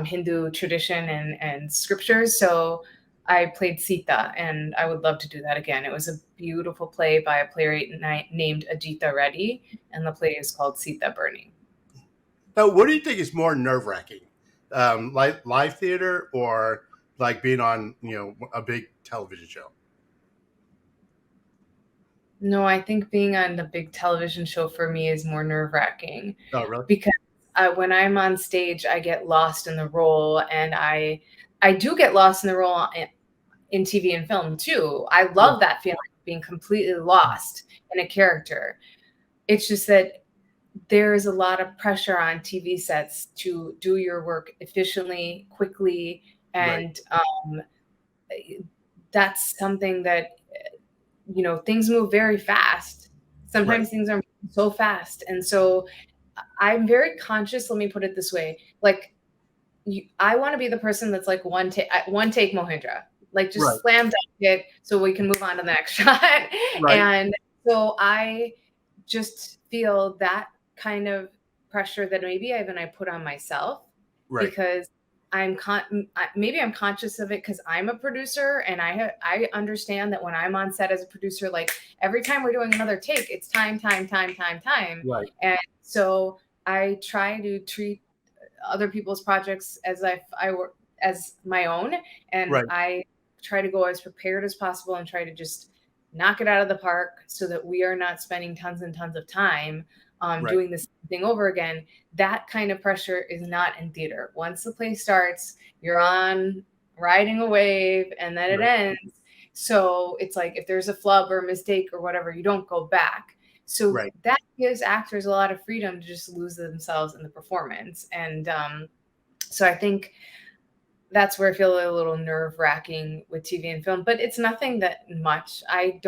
S1: Hindu tradition and scriptures. So I played Sita, and I would love to do that again. It was a beautiful play by a playwright named Ajita Reddy, and the play is called Sita Burning.
S9: Now, what do you think is more nerve-wracking, live theater or like being on, a big television show?
S1: No, I think being on a big television show for me is more nerve-wracking.
S9: Oh, really?
S1: Because when I'm on stage, I get lost in the role, and I do get lost in the role in TV and film too. I love that feeling of being completely lost in a character. It's just that there is a lot of pressure on TV sets to do your work efficiently, quickly, and that's something that, things move very fast. Sometimes things are so fast. And so I'm very conscious. Let me put it this way. Like, I want to be the person that's like one take Mohindra. like just
S9: Right.
S1: slam dunk it so we can move on to the next shot.
S9: Right.
S1: And so I just feel that kind of pressure that maybe I put on myself
S9: Right.
S1: because maybe I'm conscious of it because I'm a producer, and I understand that when I'm on set as a producer, like every time we're doing another take, it's time.
S9: Right.
S1: And so I try to treat other people's projects as I work as my own, and
S9: Right.
S1: I try to go as prepared as possible and try to just knock it out of the park so that we are not spending tons and tons of time
S9: Right.
S1: doing this thing over again. That kind of pressure is not in theater. Once the play starts, you're on riding a wave and then it
S9: Right.
S1: ends. So it's like if there's a flub or a mistake or whatever, you don't go back. So
S9: Right.
S1: that gives actors a lot of freedom to just lose themselves in the performance. And so I think that's where I feel a little nerve wracking with TV and film, but it's nothing that much. I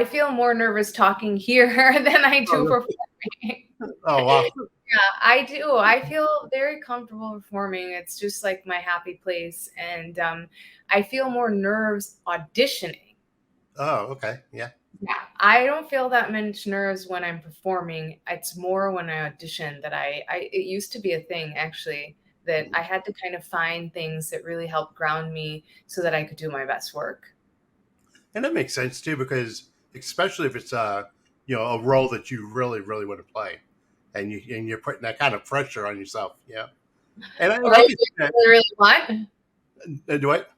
S1: feel more nervous talking here than I do performing.
S9: Oh, wow.
S1: Yeah, I do. I feel very comfortable performing. It's just like my happy place. And I feel more nerves auditioning.
S9: Oh, okay. Yeah.
S1: Yeah, I don't feel that much nerves when I'm performing. It's more when I audition that it used to be a thing actually, that I had to kind of find things that really helped ground me so that I could do my best work.
S9: And that makes sense too, because especially if it's a role that you really, really want to play, and you're putting that kind of pressure on yourself. Yeah. And I
S1: A role
S9: like
S1: that I really, really want?
S9: do what?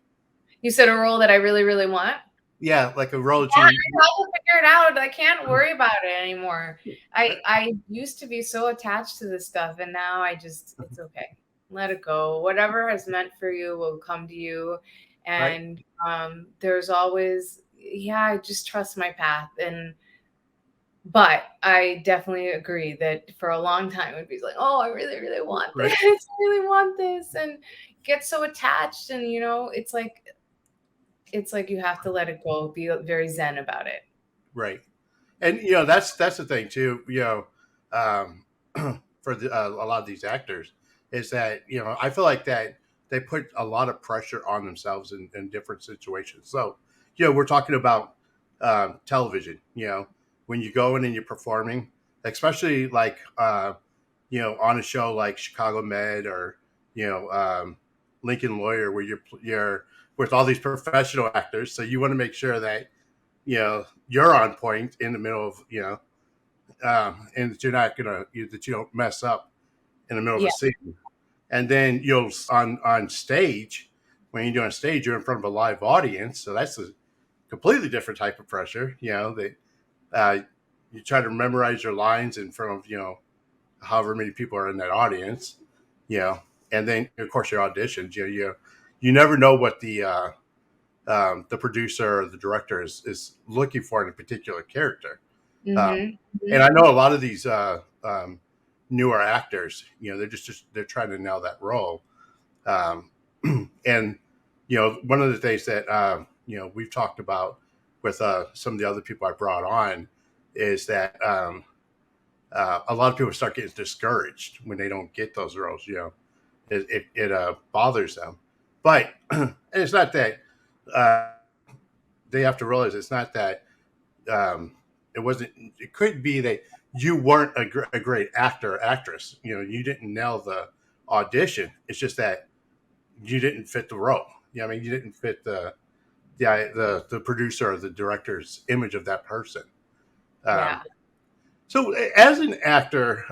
S1: You said a role that I really, really want?
S9: Yeah, like a role that
S1: Yeah, I
S9: you.
S1: have to figure it out. I can't worry about it anymore. I used to be so attached to this stuff, and now it's okay. Let it go. Whatever is meant for you will come to you. And there's always, I just trust my path. But I definitely agree that for a long time it would be like, oh, I really, really want this.
S9: Right.
S1: I really want this, and get so attached. And it's like you have to let it go, be very zen about it.
S9: Right. And that's the thing too. For a lot of these actors, is that I feel like that they put a lot of pressure on themselves in different situations. So we're talking about television. When you go in and you're performing, especially like on a show like Chicago Med or Lincoln Lawyer, where you're with all these professional actors, so you want to make sure that you're on point in the middle of and that you're not that you don't mess up in the middle of a scene. And then on stage, when you're doing stage, you're in front of a live audience, so that's a completely different type of pressure. That you try to memorize your lines in front of however many people are in that audience, and then of course your auditions. You never know what the producer or the director is looking for in a particular character. And I know a lot of these newer actors, they're trying to nail that role. And one of the things that we've talked about with some of the other people I brought on is that a lot of people start getting discouraged when they don't get those roles. It bothers them. But and it's not that they have to realize it's not that it wasn't. It could be that you weren't a great actor or actress. You didn't nail the audition. It's just that you didn't fit the role. You didn't fit the producer or the director's image of that person. So as an actor,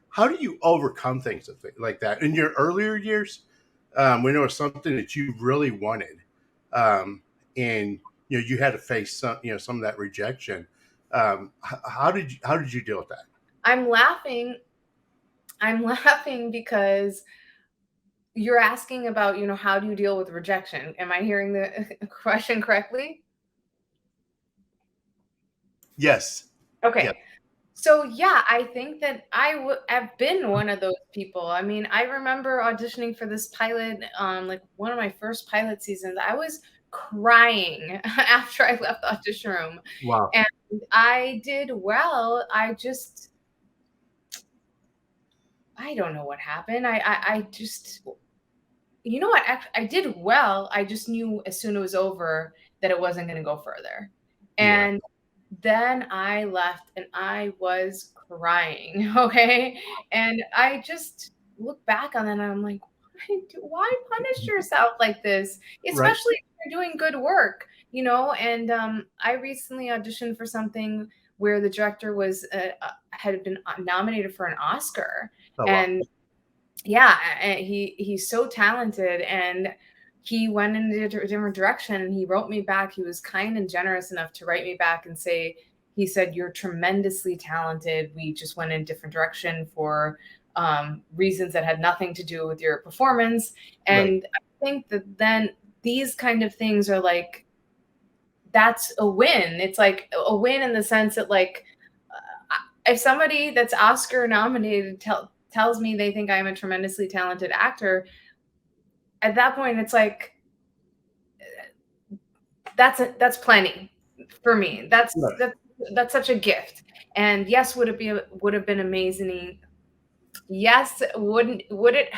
S9: how do you overcome things like that in your earlier years? When it was something that you really wanted, and you had to face some of that rejection. How did you deal with that?
S1: I'm laughing because you're asking about how do you deal with rejection? Am I hearing the question correctly?
S9: Yes.
S1: Okay.
S9: Yeah.
S1: So I think that I've been one of those people. I mean, I remember auditioning for this pilot, like one of my first pilot seasons. I was crying after I left the audition room.
S9: Wow.
S1: And I did well. I don't know what happened. you know what? I did well. I just knew as soon as it was over that it wasn't going to go further. And then I left and I was crying. Okay. And I just look back on that and I'm like, why punish yourself like this?
S9: Right.
S1: Especially if you're doing good work, you know? And I recently auditioned for something where the director was had been nominated for an Oscar.
S9: Oh, wow.
S1: And yeah, and he's so talented, and he went in a different direction, and he wrote me back. He was kind and generous enough to write me back and say, he said, "You're tremendously talented. We just went in a different direction for reasons that had nothing to do with your performance." And I think that then these kind of things are like, that's a win. It's like a win in the sense that, like, if somebody that's Oscar nominated tells me they think I'm a tremendously talented actor, at that point, it's like, that's plenty for me. That's such a gift. And yes, would have been amazing. Yes, would it?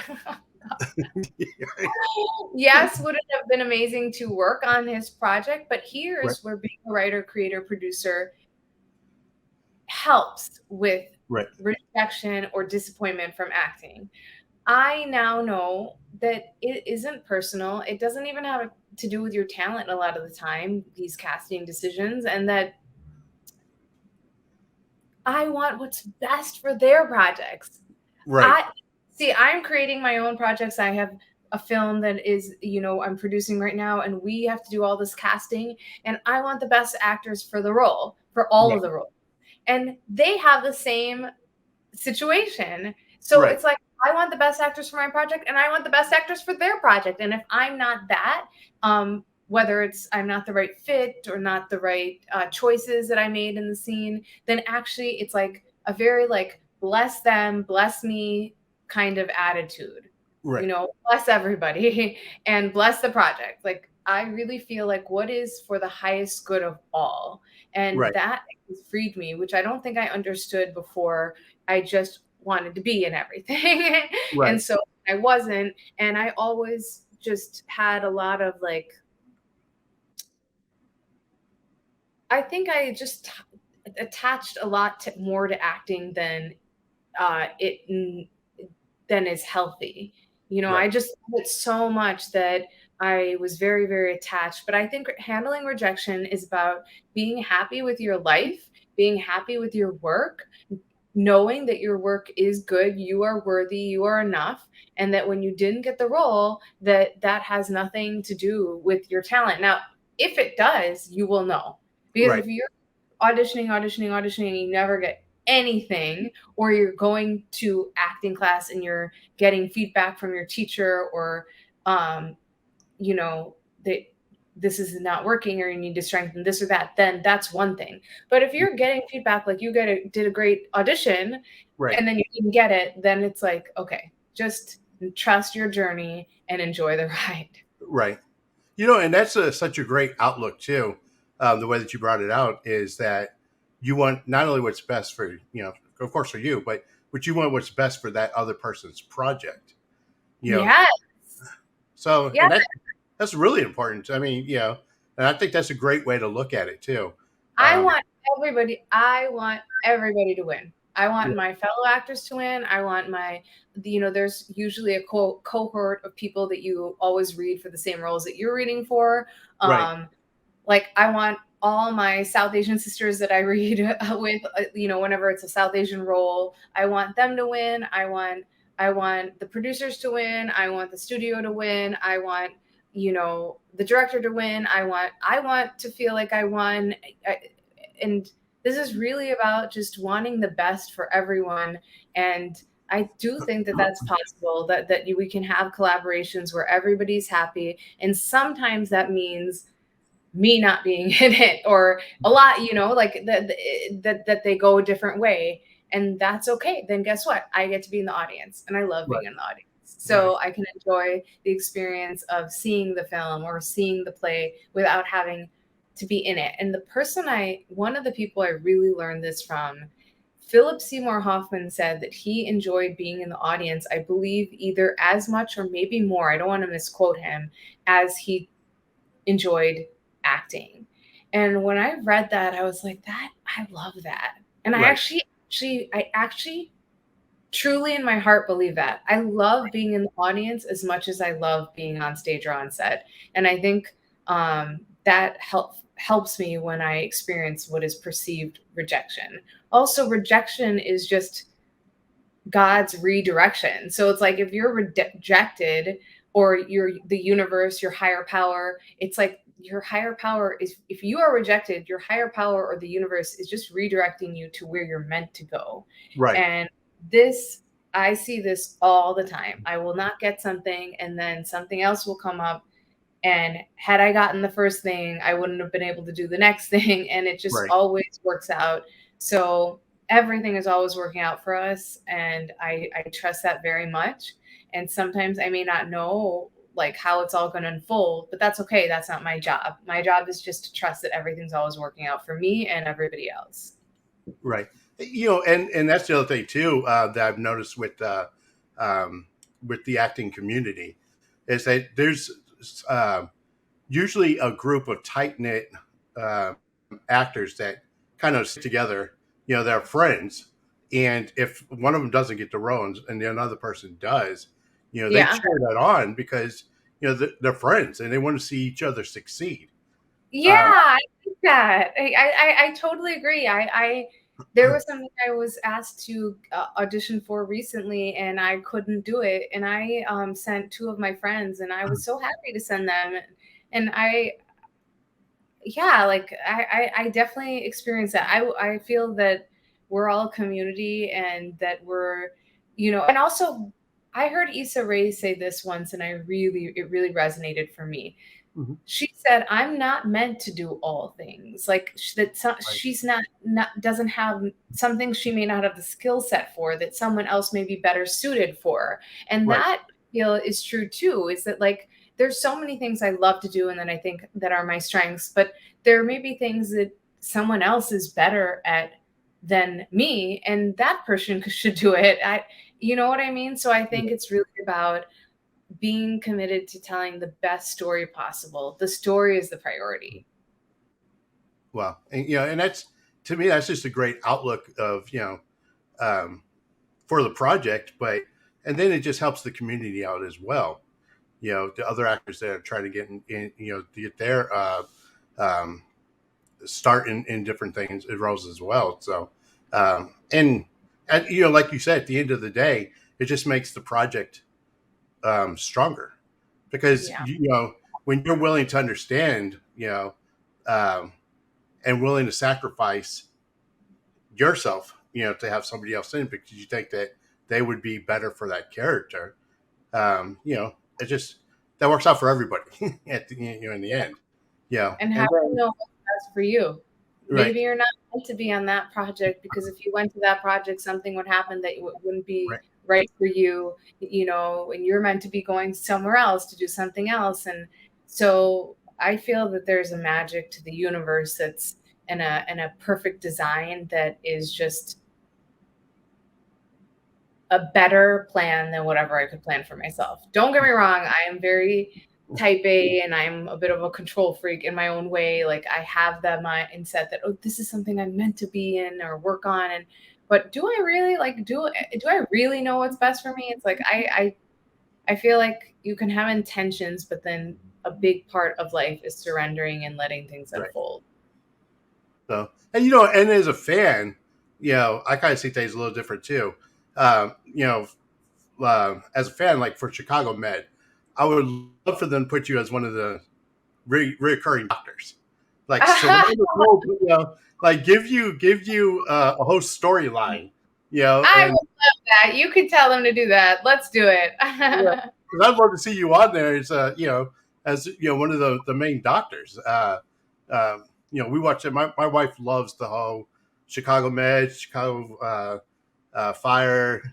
S1: Yes, would it have been amazing to work on his project? But here's where being a writer, creator, producer helps with rejection or disappointment from acting. I now know that it isn't personal. It doesn't even have to do with your talent a lot of the time, these casting decisions, and that I want what's best for their projects.
S9: Right.
S1: I'm creating my own projects. I have a film that is, I'm producing right now, and we have to do all this casting, and I want the best actors for the role, for all of the roles. And they have the same situation. So it's like, I want the best actors for my project, and I want the best actors for their project. And if I'm not that, whether it's I'm not the right fit or not the right choices that I made in the scene, then actually it's like a very like bless them, bless me kind of attitude.
S9: Right.
S1: Bless everybody and bless the project. Like, I really feel like what is for the highest good of all. And that has freed me, which I don't think I understood before. I just wanted to be in everything. And so I wasn't. And I always just had a lot of like, I think I just attached a lot more to acting than is healthy. I just love it so much that I was very, very attached. But I think handling rejection is about being happy with your life, being happy with your work, knowing that your work is good, you are worthy, you are enough, and that when you didn't get the role, that has nothing to do with your talent. Now, if it does, you will know. Because if you're auditioning, and you never get anything, or you're going to acting class and you're getting feedback from your teacher, or that this is not working, or you need to strengthen this or that, then that's one thing. But if you're getting feedback like you did a great audition, and then you didn't get it, then it's like, okay, just trust your journey and enjoy the ride.
S9: Right. And that's such a great outlook too. The way that you brought it out is that you want not only what's best for, of course for you, but you want what's best for that other person's project.
S1: Yes.
S9: So and that's really important. I mean, and I think that's a great way to look at it too.
S1: I want everybody to win. I want my fellow actors to win. I want there's usually a cohort of people that you always read for the same roles that you're reading for. Like, I want all my South Asian sisters that I read with, whenever it's a South Asian role, I want them to win. I want the producers to win. I want the studio to win. I want, the director to win. I want to feel like I won. And this is really about just wanting the best for everyone. And I do think that that's possible, that we can have collaborations where everybody's happy. And sometimes that means me not being in it, or a lot, like that they go a different way, and that's okay. Then guess what? I get to be in the audience, and I love being in the audience. So I can enjoy the experience of seeing the film or seeing the play without having to be in it. And one of the people I really learned this from Philip Seymour Hoffman said that he enjoyed being in the audience, I believe either as much or maybe more, I don't want to misquote him, as he enjoyed acting. And when I read that, I was like, I love that. And
S9: Right.
S1: I actually truly in my heart believe that. I love being in the audience as much as I love being on stage or on set. And I think that helps me when I experience what is perceived rejection. Also, rejection is just God's redirection. So it's like if you're rejected, or the universe, your higher power, it's like your higher power is, if you are rejected, your higher power or the universe is just redirecting you to where you're meant to go.
S9: Right.
S1: And I see this all the time. I will not get something and then something else will come up. And had I gotten the first thing, I wouldn't have been able to do the next thing. And it just
S9: Right.
S1: always works out. So everything is always working out for us. And I trust that very much. And sometimes I may not know like how it's all going to unfold, but that's okay. That's not my job. My job is just to trust that everything's always working out for me and everybody else.
S9: Right. And that's the other thing too, that I've noticed with the acting community is that there's usually a group of tight-knit actors that kind of sit together, they're friends. And if one of them doesn't get the role and the another person does, they cheer that on because, they're friends and they want to see each other succeed.
S1: Yeah, I think that. I totally agree. There was something I was asked to audition for recently and I couldn't do it. And I sent two of my friends and I was so happy to send them. And I definitely experienced that. I feel that we're all a community and that we're, and also I heard Issa Rae say this once and it really resonated for me. Mm-hmm. She said, I'm not meant to do all things. Like she's not doesn't have something she may not have the skill set for that someone else may be better suited for. And that I feel is true too, is that like, there's so many things I love to do and that I think that are my strengths, but there may be things that someone else is better at than me. And that person should do it. You know what I mean? So I think it's really about being committed to telling the best story possible. The story is the priority.
S9: Well, and that's, to me, that's just a great outlook of, for the project, and then it just helps the community out as well. The other actors that are trying to get in, to get their start in different things, roles as well. So, and like you said, at the end of the day, it just makes the project stronger because, when you're willing to understand, and willing to sacrifice yourself, to have somebody else in because you think that they would be better for that character, it just, that works out for everybody at the, in the end.
S1: And how do you know what's best for you?
S9: Right.
S1: Maybe you're not meant to be on that project because if you went to that project, something would happen that wouldn't be right for you, and you're meant to be going somewhere else to do something else. And so I feel that there's a magic to the universe that's in a perfect design that is just a better plan than whatever I could plan for myself. Don't get me wrong. I am very type A and I'm a bit of a control freak in my own way. Like I have that mindset that, this is something I'm meant to be in or work on. But do I really do I really know what's best for me? It's like, I feel like you can have intentions, but then a big part of life is surrendering and letting things unfold.
S9: So, and as a fan, I kind of see things a little different too. As a fan, like for Chicago Med, I would love for them to put you as one of the recurring doctors. Like, give you a whole storyline.
S1: I would love that. You could tell them to do that. Let's do it.
S9: Because I'd love to see you on there as one of the main doctors. We watch it. My wife loves the whole Chicago Med, Chicago Fire,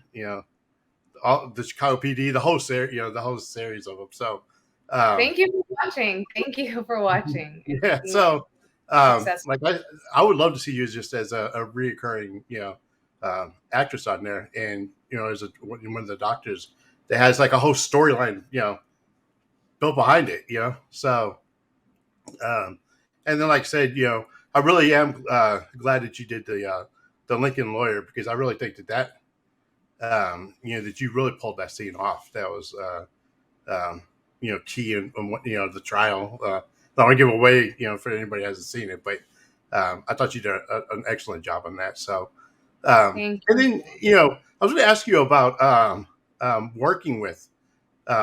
S9: all the Chicago PD, the whole series, the whole series of them. So,
S1: thank you for watching. Thank you for watching.
S9: Yeah. So, I would love to see you just as a reoccurring, actress on there, and as one of the doctors that has like a whole storyline, built behind it, So, and then, like I said, I really am glad that you did the Lincoln Lawyer, because I really think that that you really pulled that scene off. That was key in what the trial. Don't want to give away for anybody who hasn't seen it, but I thought you did an excellent job on that. So,
S1: Thank
S9: and then I was going to ask you about working with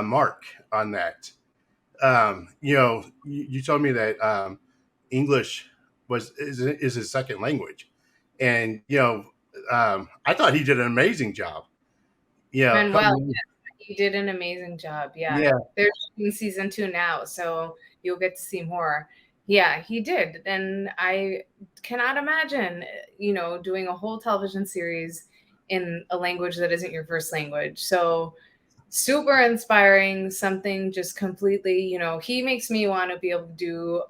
S9: Mark on that. You told me that English is his second language, and I thought he did an amazing job.
S1: Manuel, he did an amazing job.
S9: Yeah.
S1: They're shooting season 2 now, so you'll get to see more. Yeah, he did, and I cannot imagine, doing a whole television series in a language that isn't your first language. So super inspiring, something just completely, he makes me want to be able to do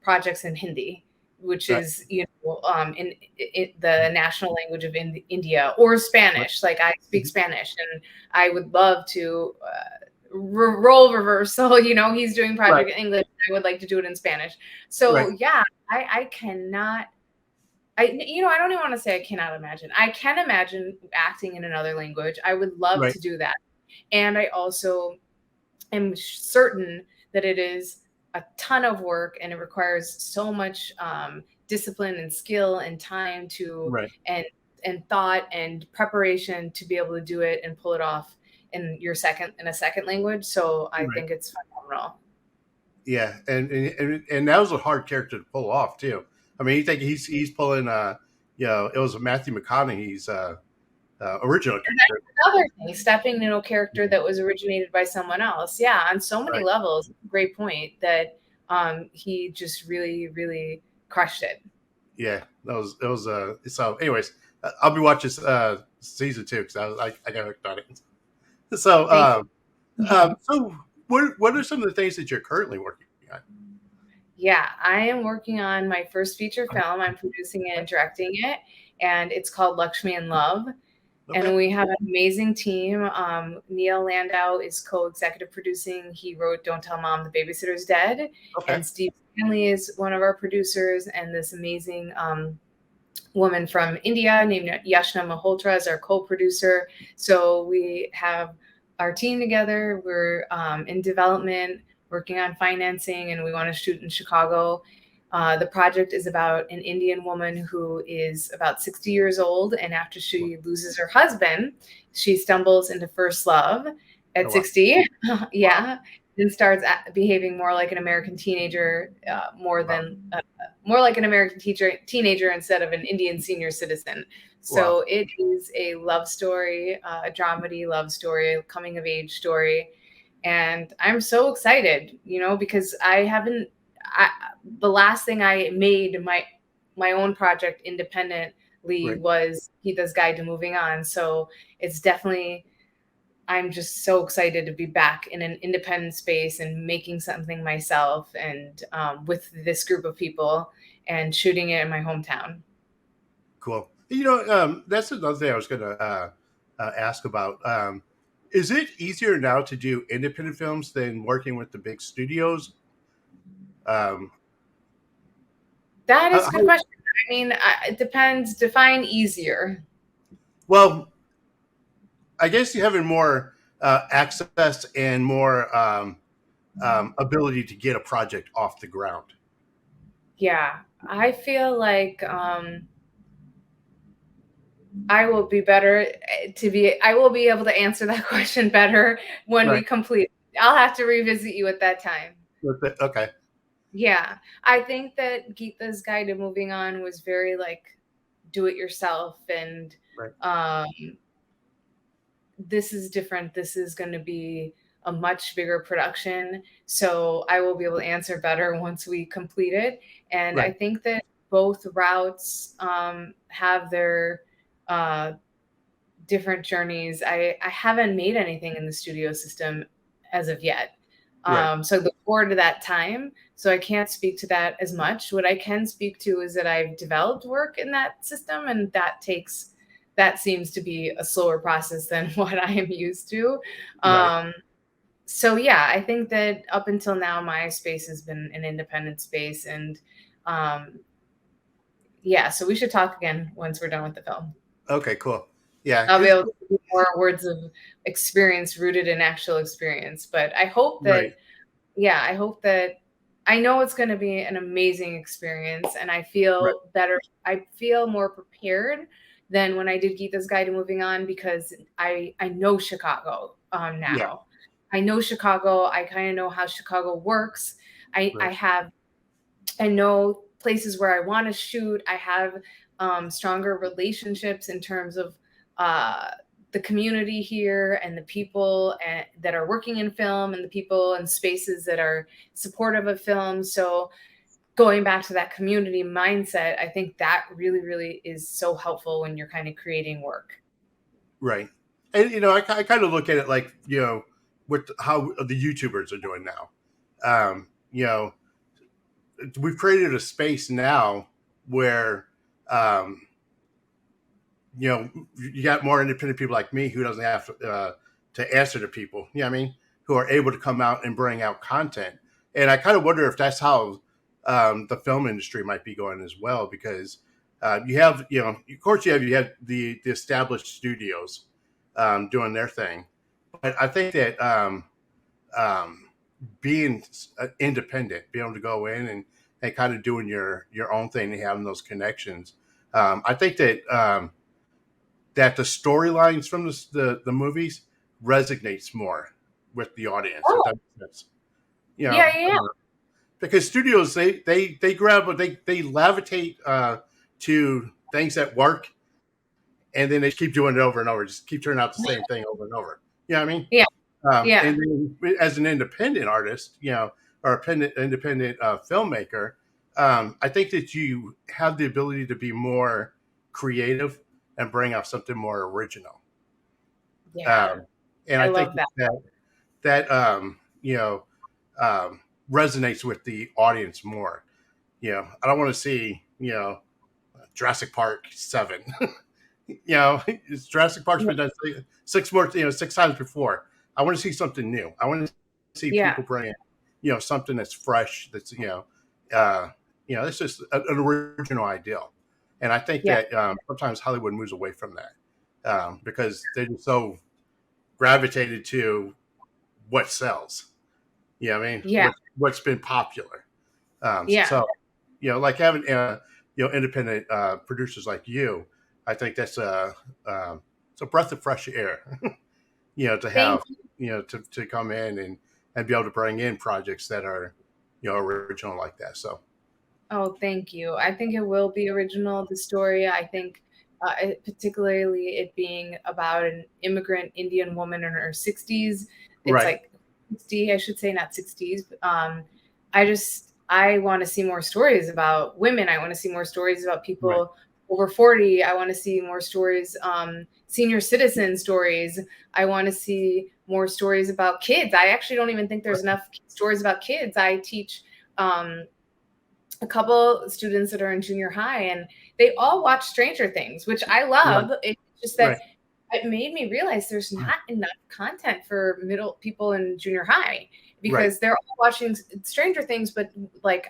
S1: projects in Hindi, which is, in the national language of India, or Spanish. Like, I speak Spanish, and I would love to role reversal. He's doing project in English. I would like to do it in Spanish. So yeah, I cannot. I don't even want to say I cannot imagine. I can imagine acting in another language. I would love to do that. And I also am certain that it is a ton of work, and it requires so much discipline and skill and time to and thought and preparation to be able to do it and pull it off in a second language. So I think it's phenomenal.
S9: Yeah, and that was a hard character to pull off too. I mean, you think he's pulling it was Matthew McConaughey's original character.
S1: Another thing, stepping into a character that was originated by someone else. Yeah, on so many levels. Great point that he just really, really crushed it. Yeah,
S9: it was so anyways, I'll be watching season 2 because I got hooked on it. So so what are some of the things that you're currently working on?
S1: Yeah, I am working on my first feature film. I'm producing it and directing it, and it's called Lakshmi In Love. Okay. And we have an amazing team. Neil Landau is co-executive producing. He wrote Don't Tell Mom the Babysitter's Dead. Okay. And Steve Stanley is one of our producers, and this amazing woman from India named Yashna Malhotra is our co-producer. So we have our team together. We're in development, working on financing, and we want to shoot in Chicago. The project is about an Indian woman who is about 60 years old, and after she loses her husband, she stumbles into first love at 60. Yeah, and starts behaving more like an American teenager, more like an American teenager instead of an Indian senior citizen. So it is a love story, a dramedy love story, a coming of age story. And I'm so excited, because the last thing I made my own project independently was He Does Guide to Moving On. So it's definitely, I'm just so excited to be back in an independent space and making something myself, and with this group of people, and shooting it in my hometown.
S9: Cool. That's another thing I was going to ask about. Is it easier now to do independent films than working with the big studios?
S1: That is a good question. I mean, it depends. Define easier.
S9: Well, I guess you having more access and more ability to get a project off the ground.
S1: Yeah, I feel like I will be able to answer that question better when we complete. I'll have to revisit you at that time.
S9: Okay.
S1: Yeah, I think that Geeta's Guide to Moving On was very do it yourself, and this is different. This is going to be a much bigger production, so I will be able to answer better once we complete it. And I think that both routes have their different journeys. I haven't made anything in the studio system as of yet. So look forward to that time. So I can't speak to that as much. What I can speak to is that I've developed work in that system, and that takes that seems to be a slower process than what I am used to.
S9: Right.
S1: So yeah, I think that up until now, my space has been an independent space, and yeah, so we should talk again once we're done with the film.
S9: Okay, cool. Yeah.
S1: I'll be able to do more words of experience rooted in actual experience. But I hope that,
S9: Right.
S1: yeah, I hope that I know it's going to be an amazing experience, and I feel better. I feel more prepared than when I did Geeta's Guide to Moving On, because I know Chicago now.
S9: Yeah.
S1: I know Chicago. I kind of know how Chicago works. I know places where I want to shoot. I have stronger relationships in terms of the community here and the people that are working in film, and the people and spaces that are supportive of film. So going back to that community mindset, I think that really, really is so helpful when you're kind of creating work.
S9: Right. And, I kind of look at it like, with how the YouTubers are doing now. We've created a space now where, you got more independent people like me who doesn't have to answer to people, who are able to come out and bring out content. And I kind of wonder if that's how the film industry might be going as well, because you have, of course you have the established studios doing their thing. But I think that being independent, being able to go in and kind of doing your own thing and having those connections, I think that that the storylines from the movies resonates more with the audience. If that makes sense. Because studios they grab they levitate to things that work, and then they keep doing it over and over, just keep turning out the same thing over and over. You know what I mean?
S1: Yeah.
S9: And then as an independent artist, or independent filmmaker, I think that you have the ability to be more creative and bring out something more original.
S1: Yeah.
S9: And I think that resonates with the audience more. I don't want to see, Jurassic Park 7. Jurassic Park's been done six times before. I want to see something new. I want to see people bring in, something that's fresh. That's it's just an original ideal. And I think that sometimes Hollywood moves away from that because they're just so gravitated to what sells. You know what I mean?
S1: Yeah.
S9: What's been popular. So, like having independent producers like you, I think that's it's a breath of fresh air. To have to come in and be able to bring in projects that are original like that. So.
S1: Oh, thank you. I think it will be original, the story. I think particularly it being about an immigrant Indian woman in her 60s. It's like 60, I should say, not 60s. I want to see more stories about women. I want to see more stories about people over 40. I want to see more stories, senior citizen stories. I want to see more stories about kids. I actually don't even think there's enough stories about kids. I teach a couple students that are in junior high, and they all watch Stranger Things, which I love. It's just that it made me realize there's not enough content for middle people in junior high, because they're all watching Stranger Things. But like,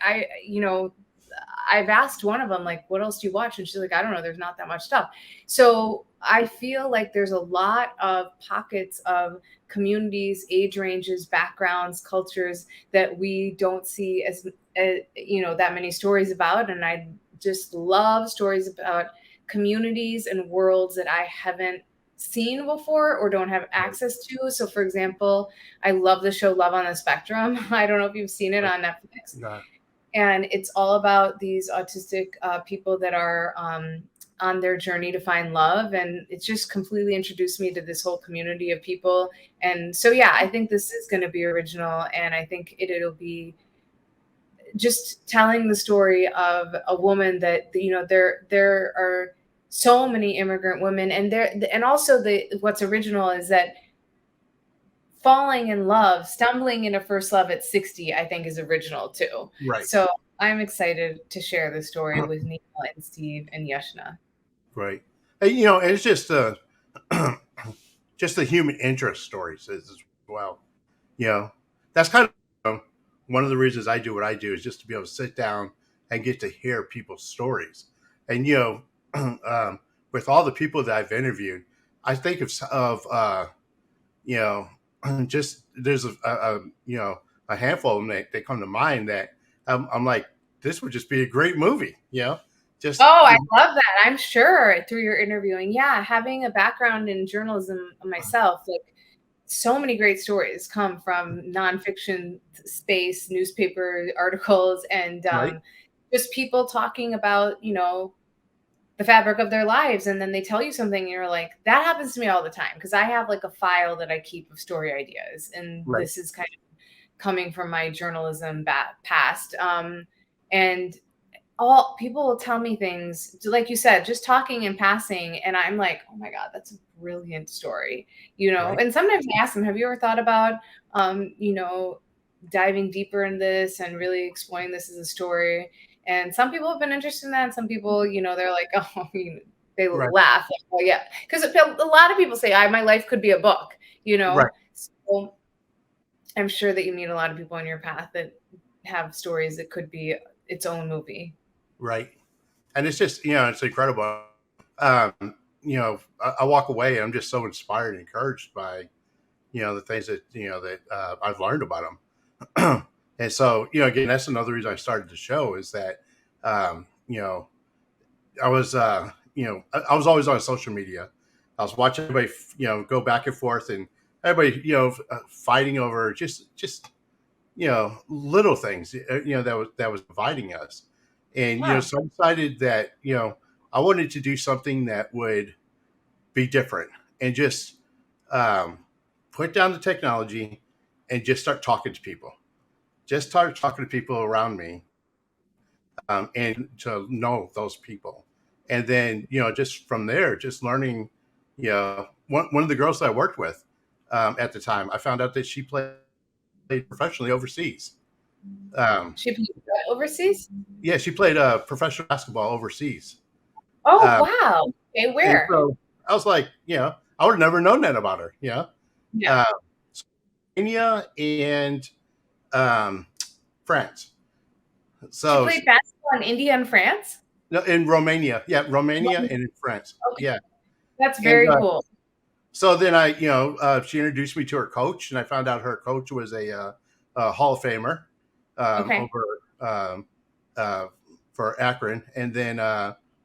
S1: I've asked one of them, like, what else do you watch? And she's like, I don't know. There's not that much stuff. So I feel like there's a lot of pockets of communities, age ranges, backgrounds, cultures that we don't see as that many stories about. And I just love stories about communities and worlds that I haven't seen before or don't have access to. So for example, I love the show Love on the Spectrum. I don't know if you've seen it on Netflix.
S9: No.
S1: And it's all about these autistic people that are on their journey to find love. And it's just completely introduced me to this whole community of people. And so, yeah, I think this is going to be original. And I think it'll be just telling the story of a woman that, there are so many immigrant women, and also what's original is that falling in love, stumbling into first love at 60, I think is original too.
S9: Right.
S1: So I'm excited to share the story with Neil and Steve and Yashna.
S9: Right. And, and it's just just the human interest stories as well. That's kind of one of the reasons I do what I do is just to be able to sit down and get to hear people's stories. And with all the people that I've interviewed, I think of just there's a handful of them that come to mind that I'm like, this would just be a great movie. Just
S1: I love that. I'm sure through your interviewing, having a background in journalism myself, like so many great stories come from nonfiction space, newspaper articles, and
S9: Right.
S1: just people talking about, the fabric of their lives. And then they tell you something and you're like, that happens to me all the time. Cause I have like a file that I keep of story ideas. And
S9: Right.
S1: this is kind of coming from my journalism past. And all people will tell me things, like you said, just talking and passing. And I'm like, oh my God, that's a brilliant story,
S9: Right.
S1: And sometimes I ask them, have you ever thought about, diving deeper in this and really exploring this as a story? And some people have been interested in that. And some people, they're like, oh, they
S9: Right.
S1: laugh. Like, oh yeah. Because a lot of people say, my life could be a book,
S9: Right.
S1: So I'm sure that you meet a lot of people on your path that have stories that could be its own movie.
S9: Right. And it's just, it's incredible. I walk away and I'm just so inspired and encouraged by, the things that, that I've learned about them. And so, again, that's another reason I started the show is that, I was, I was always on social media. I was watching everybody, go back and forth and everybody, fighting over just, little things, that was dividing us. And,
S1: Wow.
S9: So I decided that, I wanted to do something that would be different and just put down the technology and just start talking to people. Just start talking to people around me and to know those people. And then, just from there, just learning, one of the girls that I worked with at the time, I found out that she played professionally overseas.
S1: She played overseas?
S9: Yeah, she played professional basketball overseas.
S1: Oh,
S9: Um,
S1: wow. Okay,
S9: And
S1: where?
S9: so I was like, I would have never known that about her.
S1: Yeah.
S9: Slovenia and France.
S1: She
S9: So
S1: played basketball in India and France?
S9: no, in Romania, Romania and in France,
S1: Okay.
S9: yeah.
S1: That's
S9: And
S1: very cool.
S9: so then she introduced me to her coach, and I found out her coach was a Hall of Famer
S1: Okay.
S9: over for Akron, and then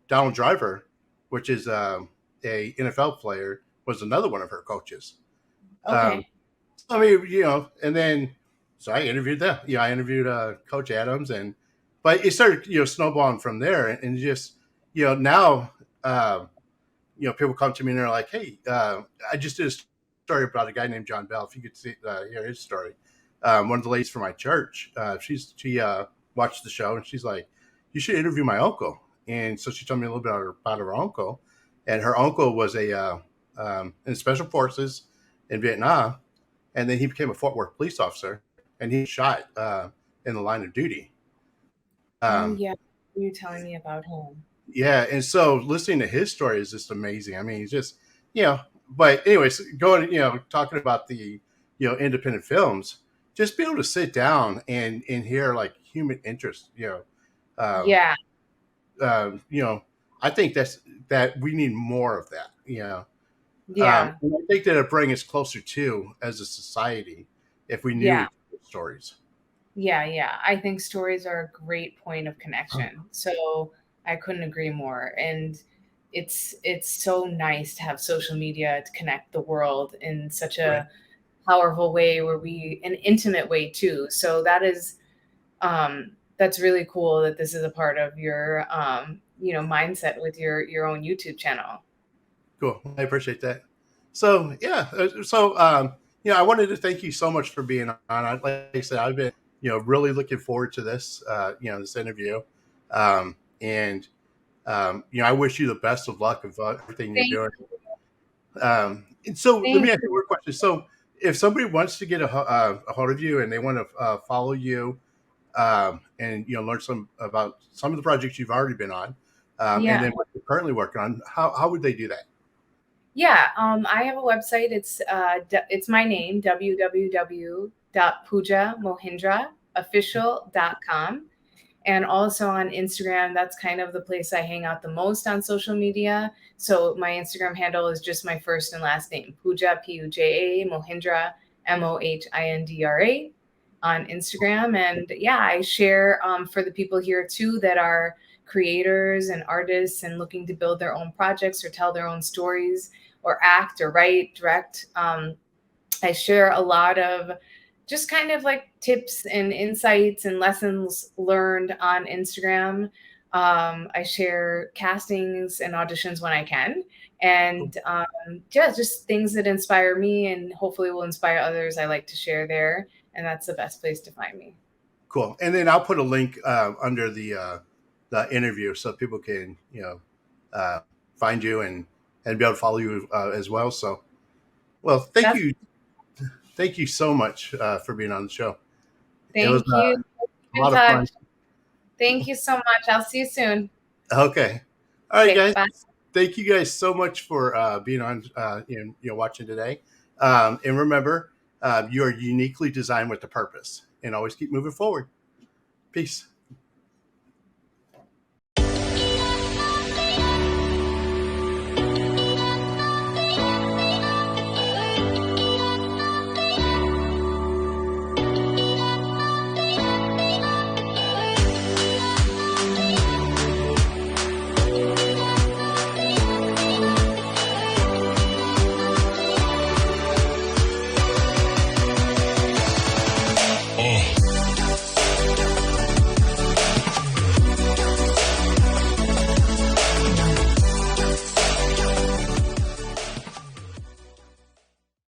S9: Donald Driver, which is a NFL player, was another one of her coaches.
S1: Okay.
S9: I mean, and then so I interviewed them. I interviewed Coach Adams, but it started, snowballing from there, and just, now, people come to me and they're like, "Hey, I just did a story about a guy named John Bell. If you could hear his story." One of the ladies from my church, she watched the show and she's like, "You should interview my uncle." And so she told me a little bit about her uncle, and her uncle was in special forces in Vietnam, and then he became a Fort Worth police officer, and he was shot in the line of duty.
S1: Yeah, you're telling me about him.
S9: Yeah, and so listening to his story is just amazing. I mean, he's just, but anyways, going, talking about the, independent films, just be able to sit down and hear like human interest,
S1: Yeah.
S9: I think that we need more of that,
S1: Yeah.
S9: and I think that it brings us closer to as a society if we knew
S1: Yeah.
S9: stories.
S1: Yeah. I think stories are a great point of connection. So I couldn't agree more. And it's so nice to have social media to connect the world in such a powerful way an intimate way too. So that is, that's really cool that this is a part of your, mindset with your own YouTube channel.
S9: Cool. I appreciate that. So, yeah. I wanted to thank you so much for being on. Like I said, I've been, really looking forward to this, this interview. I wish you the best of luck of everything you're doing. And so let me ask you one question. So if somebody wants to get a hold of you and they want to follow you and, learn about some of the projects you've already been on, and then currently working on, how would they do that?
S1: Yeah, I have a website. It's my name, www.pujamohindraofficial.com. And also on Instagram, that's kind of the place I hang out the most on social media. So my Instagram handle is just my first and last name, Puja, Puja, Mohindra, Mohindra on Instagram. And yeah, I share for the people here too that are creators and artists and looking to build their own projects or tell their own stories or act or write, direct. I share a lot of just kind of like tips and insights and lessons learned on Instagram. I share castings and auditions when I can, and just things that inspire me and hopefully will inspire others. I like to share there, and that's the best place to find me.
S9: Cool. And then I'll put a link under the interview so people can find you and be able to follow you as well. So, well, thank you. Thank you so much for being on the show.
S1: Thank you.
S9: A lot of fun.
S1: Thank you so much. I'll see you soon.
S9: Okay. All right, guys.
S1: Bye.
S9: Thank you guys so much for being on and watching today. And remember, you are uniquely designed with a purpose. And always keep moving forward. Peace.